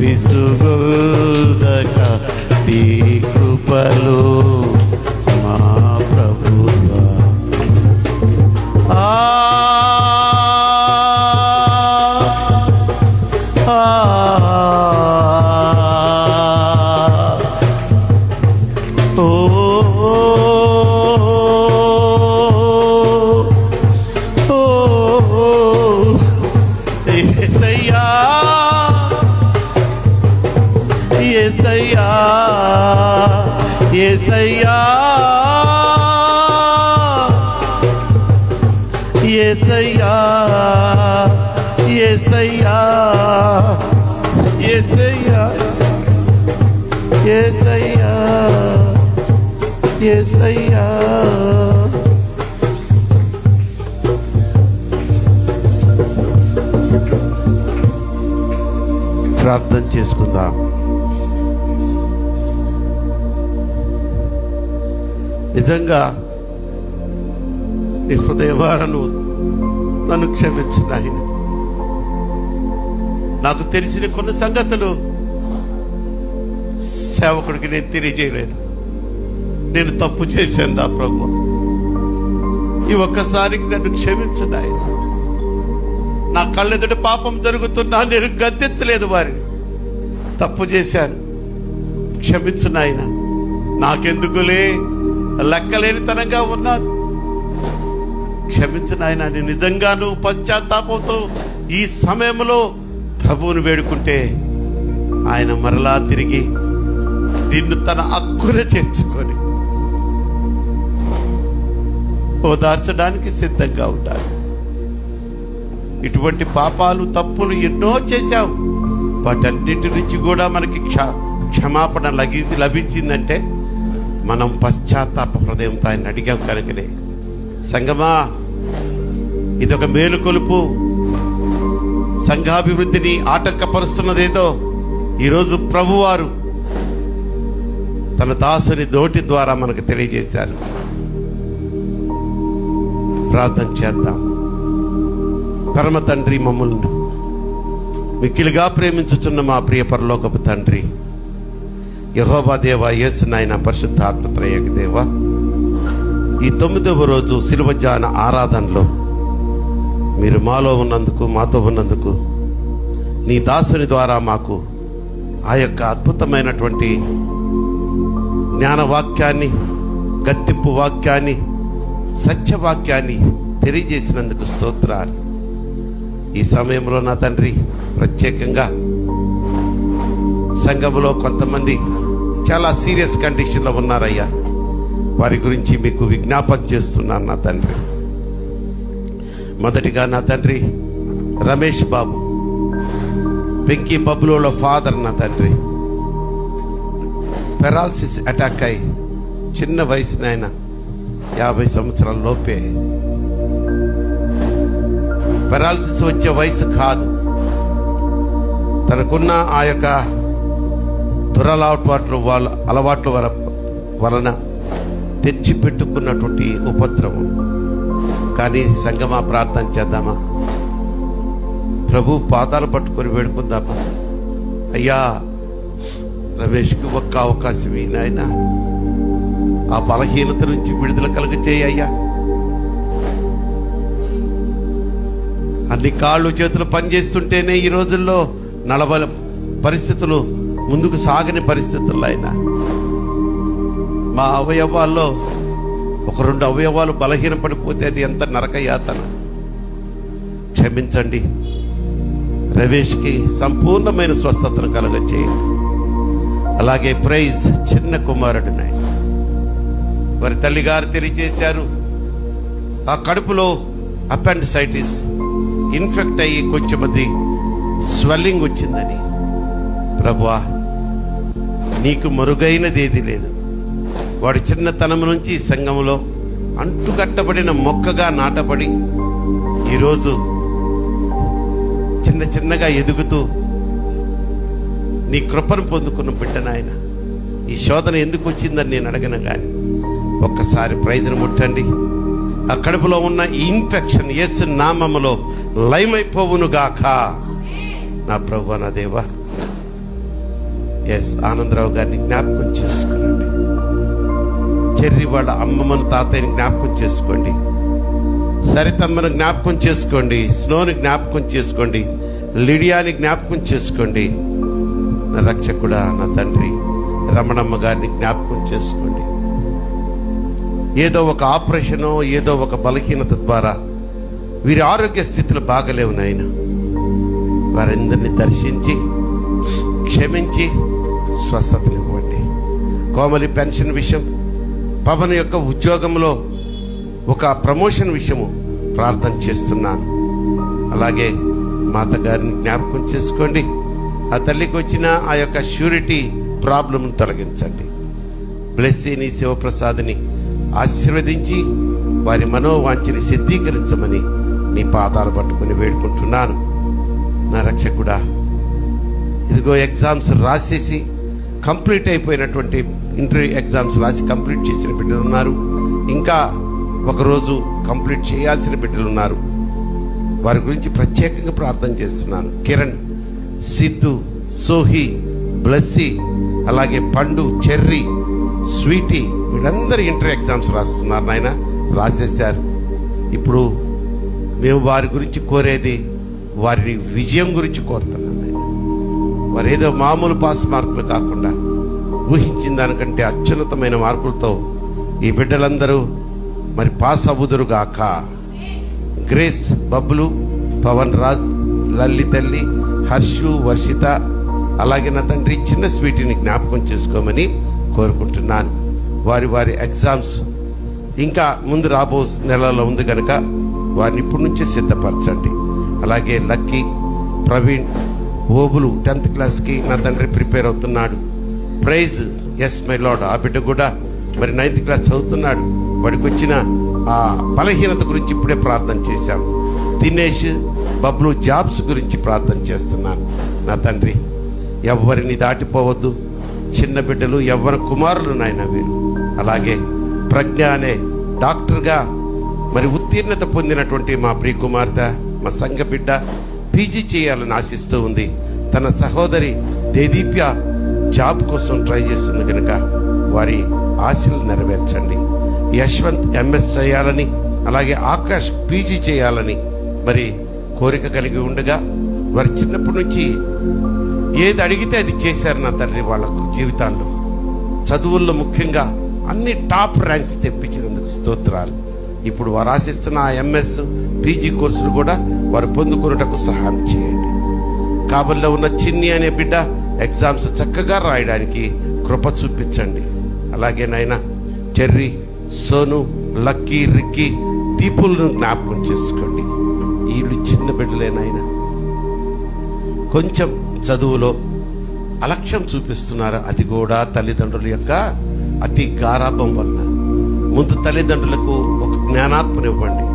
విసుగొల్దక నీ కృపలో మా ప్రభువా. యేసయ్యా యేసయ్యా యేసయ్యా యేసయ్యా యేసయ్యా యేసయ్యా యేసయ్యా ప్రార్థన చేసుకుందాం. నిజంగా నీ హృదయవారను నన్ను క్షమించు నాయన. నాకు తెలిసిన కొన్ని సంగతులు సేవకుడికి నేను తెలియజేయలేదు. నేను తప్పు చేశాను నా ప్రభు. ఈ ఒక్కసారికి నన్ను క్షమించు నాయన. నా కళ్ళెదుట పాపం జరుగుతున్నా నేను గద్దించలేదు వారిని. తప్పు చేశాను, క్షమించు నాయన. నాకెందుకులే, లెక్కలేనితనంగా ఉన్నాను, క్షమించు నాయన. నేను నిజంగాను పశ్చాత్తాపంతో ఈ సమయంలో ప్రభువుని వేడుకుంటే ఆయన మరలా తిరిగి నిన్ను తన హక్కున చేర్చుకొని ఓదార్చడానికి సిద్ధంగా ఉంటాడు. ఇటువంటి పాపాలు తప్పులు ఎన్నో చేశావు, వాటన్నిటి నుంచి కూడా మనకి క్షమాపణ లభించిందంటే మనం పశ్చాత్తాప హృదయంతో ఆయన అడిగాం కనుకనే. సంగమా, ఇదొక మేలుకొలుపు. సంఘాభివృద్ధిని ఆటంకపరుస్తున్నదేదో ఈరోజు ప్రభువారు తన దాసుని నోటి ద్వారా మనకు తెలియజేశారు. ప్రార్థన చేద్దాం. పరమ తండ్రి, మమ్మల్ని మిక్కిలిగా ప్రేమించుచున్న మా ప్రియ పరలోకపు తండ్రి, యెహోవా దేవ, యేసు నాయన, పరిశుద్ధాత్మ త్రయేక దేవ, ఈ 9వ రోజు శిలువ ధ్యాన ఆరాధనలో మీరు మాలో ఉన్నందుకు, మాతో ఉన్నందుకు, నీ దాసుని ద్వారా మాకు ఆ యొక్క అద్భుతమైనటువంటి జ్ఞానవాక్యాన్ని, గద్దింపు వాక్యాన్ని, సత్యవాక్యాన్ని తెలియజేసినందుకు స్తోత్రాలు. ఈ సమయంలో నా తండ్రి ప్రత్యేకంగా సంఘములో కొంతమంది చాలా సీరియస్ కండిషన్లో ఉన్నారయ్యా. వారి గురించి మీకు విజ్ఞాపన చేస్తున్నాను నా తండ్రి. మొదటిగా నా తండ్రి రమేష్ బాబు, వెంకీ బబ్లులో ఫాదర్ నా తండ్రి. పెరాలసిస్ అటాక్ అయి చిన్న వయసున ఆయన 50 సంవత్సరాల లోపే. పెరాలసిస్ వచ్చే వయసు కాదు, తనకున్న ఆ యొక్క అలవాట్ల వలన తెచ్చిపెట్టుకున్నటువంటి ఉపద్రవం. కానీ సంగమా ప్రార్థన చేద్దామా? ప్రభు పాదాలు పట్టుకొని వేడుకుందామా? అయ్యా రమేష్కి ఒక్క అవకాశం నాయన, ఆ బలహీనత నుంచి విడుదల కలుగజేయ అయ్యా. అన్ని కాళ్ళు చేతులు పనిచేస్తుంటేనే ఈ రోజుల్లో నడవల పరిస్థితులు, ముందుకు సాగని పరిస్థితుల్లో అయినా మా అవయవాల్లో 1-2 అవయవాలు బలహీనపడిపోతే అది ఎంత నరక యాతన. క్షమించండి, రమేష్కి సంపూర్ణమైన స్వస్థతను కలుగజేయండి. అలాగే ప్రైజ్ చిన్న కుమారుడు నాయన, వారి తల్లిగారు తెలియజేశారు ఆ కడుపులో అపెండిసైటిస్ ఇన్ఫెక్ట్ అయ్యి కొంచెం అది స్వెల్లింగ్ వచ్చిందని. ప్రభువా, నీకు మరుగైనది ఏది లేదు. వాడి చిన్నతనం నుంచి సంఘంలో అంటుకట్టబడిన మొక్కగా నాటబడి ఈరోజు చిన్న చిన్నగా ఎదుగుతూ నీ కృపను పొందుకున్న బిడ్డ నాయన. ఈ శోధన ఎందుకు వచ్చిందని నేను అడగను, కానీ ఒక్కసారి ప్రైజ్ను ముట్టండి. ఆ కడుపులో ఉన్న ఈ ఇన్ఫెక్షన్ యేసు నామములో లయమైపోవును గాక. నా ప్రభువా, నా దేవా. ఆనందరావు గారిని జ్ఞాపకం చేసుకోండి. చెర్రి వాళ్ళ అమ్మమ్మను తాతయ్యని జ్ఞాపకం చేసుకోండి. సరితమ్మను జ్ఞాపకం చేసుకోండి. స్నోని జ్ఞాపకం చేసుకోండి. లిడియాని జ్ఞాపకం చేసుకోండి. నా రక్షకుడా, నా తండ్రి రమణమ్మ గారిని జ్ఞాపకం చేసుకోండి. ఏదో ఒక ఆపరేషనో ఏదో ఒక బలహీనత ద్వారా వీరి ఆరోగ్య స్థితులు బాగలేవు నాయన. వారందరినీ దర్శించి క్షమించి స్వస్థతనివ్వండి. కోమలి పెన్షన్ విషయం, పవన్ యొక్క ఉద్యోగంలో ఒక ప్రమోషన్ విషయము ప్రార్థన చేస్తున్నాను. అలాగే మాత గారిని జ్ఞాపకం చేసుకోండి. ఆ తల్లికి వచ్చిన ఆ యొక్క ష్యూరిటీ ప్రాబ్లంను తొలగించండి. బ్లెస్సీని శివప్రసాద్ని ఆశీర్వదించి వారి మనోవాంఛని సిద్ధీకరించమని నీ పాదాలు పట్టుకుని వేడుకుంటున్నాను. నా రక్షకుడా, ఇదిగో ఎగ్జామ్స్ రాసేసి కంప్లీట్ అయిపోయినటువంటి ఇంటర్వ్యూ ఎగ్జామ్స్ రాసి కంప్లీట్ చేసిన బిడ్డలు ఉన్నారు. ఇంకా ఒకరోజు కంప్లీట్ చేయాల్సిన బిడ్డలు ఉన్నారు. వారి గురించి ప్రత్యేకంగా ప్రార్థన చేస్తున్నాను. కిరణ్, సిద్ధు, సోహి, బ్లెస్సీ, అలాగే పండు, చెర్రీ, స్వీటీ, వీళ్ళందరూ ఇంటర్ ఎగ్జామ్స్ రాస్తున్నారు నాయన. రాసేశారు. ఇప్పుడు మేము వారి గురించి కోరేది వారి విజయం గురించి కోరుతున్నాను. వారు ఏదో మామూలు పాస్ మార్కులు కాకుండా ఊహించిన దానికంటే అత్యున్నతమైన మార్కులతో ఈ బిడ్డలందరూ మరి పాస్ అవ్వుదురుగాక. గ్రేస్, బబ్లు, పవన్ రాజ్, లల్లి తల్లి, హర్షు, వర్షిత, అలాగే నా తండ్రి చిన్న స్వీటీని జ్ఞాపకం చేసుకోమని కోరుకుంటున్నాను. వారి వారి ఎగ్జామ్స్ ఇంకా ముందు రాబో నెలలో ఉంది కనుక వారిని ఇప్పటి నుంచే సిద్ధపరచండి. అలాగే లక్కీ, ప్రవీణ్, ఓబులు 10th క్లాస్కి నా తండ్రి ప్రిపేర్ అవుతున్నాడు. ప్రైజ్, ఎస్ మై లార్డ్, ఆ బిడ్డ కూడా మరి 9th క్లాస్ చదువుతున్నాడు. వాడికి వచ్చిన ఆ బలహీనత గురించి ఇప్పుడే ప్రార్థన చేశాం. దినేష్, బబ్లు జాబ్స్ గురించి ప్రార్థన చేస్తున్నాను. నా తండ్రి ఎవరిని దాటిపోవద్దు. చిన్న బిడ్డలు, యవ్వన కుమారులు నాయన వీరు. అలాగే ప్రజ్ఞ అనే డాక్టర్గా మరి ఉత్తీర్ణత పొందినటువంటి మా ప్రియ కుమార్తె, మా సంఘ బిడ్డ పీజీ చేయాలని ఆశిస్తూ ఉంది. తన సహోదరి దేదీప్య జాబ్ కోసం ట్రై చేస్తుంది కనుక వారి ఆశలు నెరవేర్చండి. యశ్వంత్ ఎంఎస్ చేయాలని, అలాగే ఆకాష్ పీజీ చేయాలని మరి కోరిక కలిగి ఉండగా వారి చిన్నప్పటి నుంచి ఏది అడిగితే అది చేశారు నా తండ్రి. వాళ్లకు జీవితాల్లో చదువుల్లో ముఖ్యంగా అన్ని టాప్ ర్యాంక్స్ తెప్పించినందుకు స్తోత్రాలు. ఇప్పుడు వారు ఆశిస్తున్న ఆ MS, PG కోర్సులు కూడా వారు పొందుకున్నటకు సహాయం చేయండి. కాబల్లో ఉన్న చిన్ని అనే బిడ్డ ఎగ్జామ్స్ చక్కగా రాయడానికి కృప చూపించండి. అలాగే నాయన చెర్రీ, సోను, లక్కీ, రిక్కీ, దీపులను జ్ఞాపకం చేసుకోండి. వీళ్ళు చిన్న బిడ్డలేనాయన, కొంచెం చదువులో అలక్ష్యం చూపిస్తున్నారు. అది కూడా తల్లిదండ్రుల యొక్క అతి గారాభం వల్ల. ముందు తల్లిదండ్రులకు ఒక జ్ఞానాత్మనివ్వండి,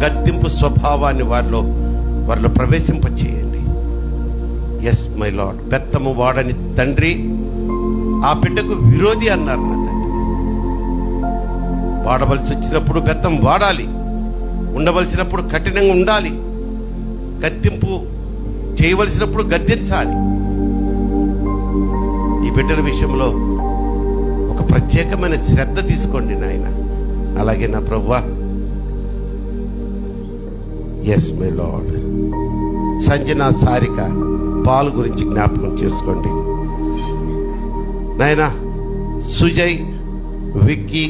గద్దింపు స్వభావాన్ని వారిలో ప్రవేశింపచేయండి. Yes my lord. బెత్తము వాడని తండ్రి ఆ బిడ్డకు విరోధి అన్నారు నా తండ్రి. వాడవలసి వచ్చినప్పుడు బెత్తం వాడాలి, ఉండవలసినప్పుడు కఠినంగా ఉండాలి, గద్దింపు చేయవలసినప్పుడు గద్దించాలి. ఈ బిడ్డల విషయంలో ఒక ప్రత్యేకమైన శ్రద్ధ తీసుకోండి నాయన. అలాగే నా ప్రభువా, yes my lord. Sanjana, Sarika, Paul గురించి జ్ఞాపకం చేసుకోండి నాయన. సుజయ్, విక్కీ,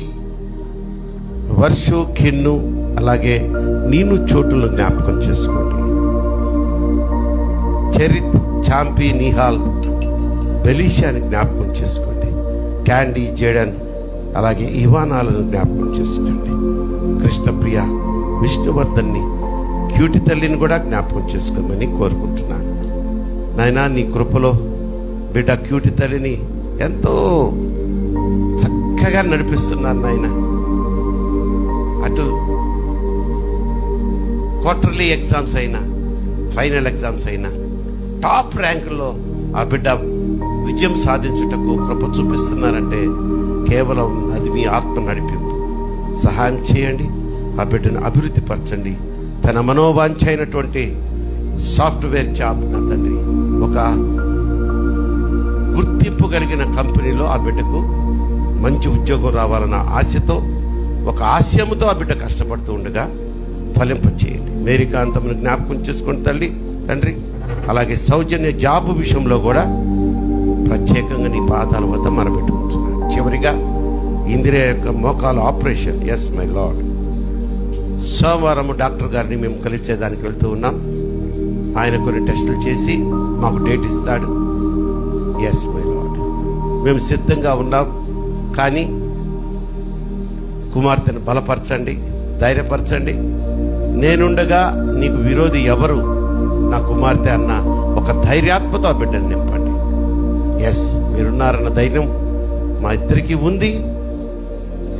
వర్షు, కిన్ను, అలాగే నేను చోటులు జ్ఞాపకం చేసుకోండి. చరిత్, చాంపి, నిహాల్, బెలీషాని జ్ఞాపకం చేసుకోండి. క్యాండీ, జేడన్, అలాగే ఇవానాలను జ్ఞాపకం చేసుకోండి. కృష్ణప్రియ, విష్ణువర్ధన్ని, క్యూటి తల్లిని కూడా జ్ఞాపకం చేసుకోమని కోరుకుంటున్నాను నాయన. నీ కృపలో బిడ్డ క్యూటి తల్లిని ఎంతో చక్కగా నడిపిస్తున్నాను నాయన. అటు క్వార్టర్లీ ఎగ్జామ్స్ అయినా, ఫైనల్ ఎగ్జామ్స్ అయినా టాప్ ర్యాంకుల్లో ఆ బిడ్డ విజయం సాధించుటకు కృప చూపిస్తున్నారంటే కేవలం అది మీ ఆత్మ నడిపింపు. సహాయం చేయండి, ఆ బిడ్డను అభివృద్ధి పరచండి. తన మనోవాంఛ అయినటువంటి సాఫ్ట్వేర్ జాబ్ నా తండ్రి, ఒక గుర్తింపు కలిగిన కంపెనీలో ఆ బిడ్డకు మంచి ఉద్యోగం రావాలన్న ఆశతో, ఒక ఆశయంతో ఆ బిడ్డ కష్టపడుతూ ఉండగా ఫలింపచేయండి. మేరీకాంతమును జ్ఞాపకం చేసుకోండి తండ్రి. అలాగే సౌజన్య జాబ్ విషయంలో కూడా ప్రత్యేకంగా నీ పాదాల వద్ద మరపెట్టుకుంటున్నాను. చివరిగా ఇందిరా యొక్క మోకాలు ఆపరేషన్. Yes my lord. సోమవారం డాక్టర్ గారిని మేము కలిసేదానికి వెళ్తూ ఉన్నాం. ఆయన కొన్ని టెస్టులు చేసి మాకు డేట్ ఇస్తాడు. Yes my lord. మేము సిద్ధంగా ఉన్నాం. కానీ కుమార్తెను బలపరచండి, ధైర్యపరచండి. నేనుండగా నీకు విరోధి ఎవరు, నా కుమార్తె అన్న ఒక ధైర్యాత్మతో ఆ బిడ్డను నింపండి. ఎస్, మీరున్నారన్న ధైర్యం మా ఇద్దరికీ ఉంది.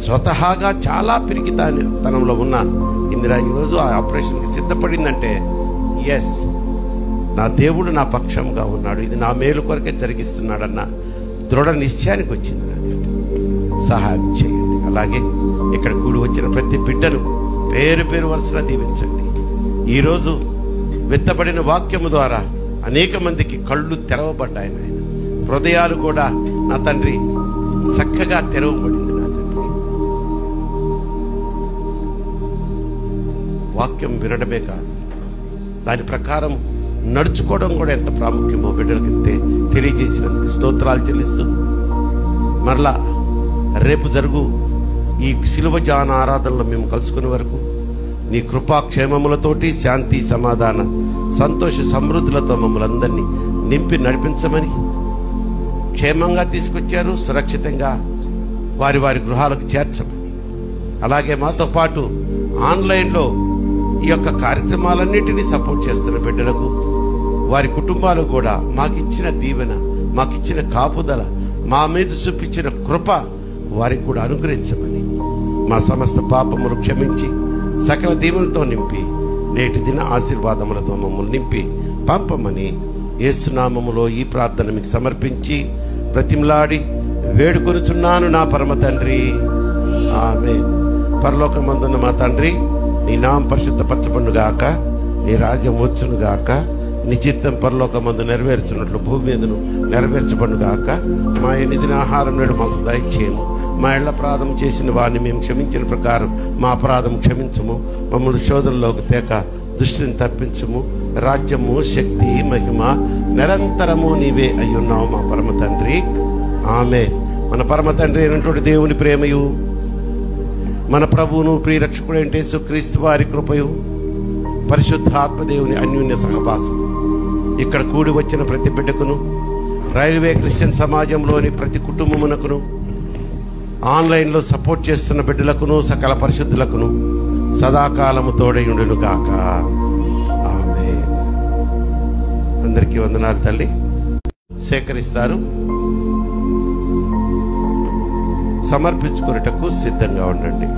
స్వతహాగా చాలా పిరికితనంలో ఉన్న ఇందిరా ఈరోజు ఆ ఆపరేషన్కి సిద్ధపడిందంటే ఎస్, నా దేవుడు నా పక్షంగా ఉన్నాడు, ఇది నా మేలు కొరకే జరిగిస్తున్నాడన్న దృఢ నిశ్చయానికి వచ్చింది. నా సహాయం చేయండి. అలాగే ఇక్కడ కూడి వచ్చిన ప్రతి బిడ్డను పేరు పేరు వరుసగా దీవించండి. ఈరోజు విత్తబడిన వాక్యము ద్వారా అనేక మందికి కళ్ళు తెరవబడ్డాయి నాయన. హృదయాలు కూడా నా తండ్రి చక్కగా తెరవబడింది నా తండ్రి. వాక్యం వినడమే కాదు, దాని ప్రకారం నడుచుకోవడం కూడా ఎంత ప్రాముఖ్యమో బిడ్డలకి తెలియజేసినందుకు స్తోత్రాలు చెల్లిస్తూ, మరలా రేపు జరుగు ఈ శిలువ జాన ఆరాధనలో మేము కలుసుకునే వరకు నీ కృపాక్షేమములతోటి శాంతి, సమాధాన, సంతోష, సమృద్ధులతో మమ్మల్ని అందరినీ నింపి నడిపించమని, క్షేమంగా తీసుకొచ్చారు, సురక్షితంగా వారి వారి గృహాలకు చేర్చమని, అలాగే మాతో పాటు ఆన్లైన్లో ఈ యొక్క కార్యక్రమాలన్నింటినీ సపోర్ట్ చేస్తున్న బిడ్డలకు, వారి కుటుంబాలు కూడా మాకిచ్చిన దీవెన, మాకిచ్చిన కాపుదల, మా మీద చూపించిన కృప వారికి కూడా అనుగ్రహించమని, మా సమస్త పాపములు క్షమించి సకల దీవెనలతో నింపి నేటి దిన ఆశీర్వాదములతో మమ్మల్ని నింపి పంపమని యేసునామములో ఈ ప్రార్థన మీకు సమర్పించి బ్రతిమలాడి వేడుకొనుచున్నాను నా పరమ తండ్రి. ఆమేన్. పరలోకమందున్న మా తండ్రి, నీ నామం పరిశుద్ధపరచబడునుగాక, నీ రాజ్యం వచ్చునుగాక, నీ చిత్తం పరలోకమందు నెరవేర్చున్నట్లు భూమి మీదను నెరవేర్చబడునుగాక. మా ఎనిదిన ఆహారం నేడు మాకు దయచేయము. మా ఇళ్ల అపరాధం చేసిన వారిని మేము క్షమించిన ప్రకారం మా అపరాధం క్షమించము. మమ్మల్ని శోధనలోకి తేక దుష్టిని తప్పించము. రాజ్యము, శక్తి, మహిమ నిరంతరము నీవే అయ్యున్నావు మా పరమ తండ్రి. ఆమేన్. మన పరమ తండ్రి అయినటువంటి దేవుని ప్రేమయు, మన ప్రభువును ప్రియరక్షకుడు అంటే యేసుక్రీస్తు వారి కృపయు పరిశుద్ధాత్మదేవుని అన్యోన్య సహవాసం ఇక్కడ కూడి వచ్చిన ప్రతి బిడ్డకును, రైల్వే క్రిస్టియన్ సమాజంలోని ప్రతి కుటుంబమునకును, ఆన్లైన్లో సపోర్ట్ చేస్తున్న బిడ్డలకును, సకల పరిశుద్ధులకును సదాకాలము తోడయుండును గాక. ఆమేన్. అందరికీ వందనాలు. తల్లి సేకరిస్తారు, సమర్పించుకునేటకు సిద్ధంగా ఉండండి.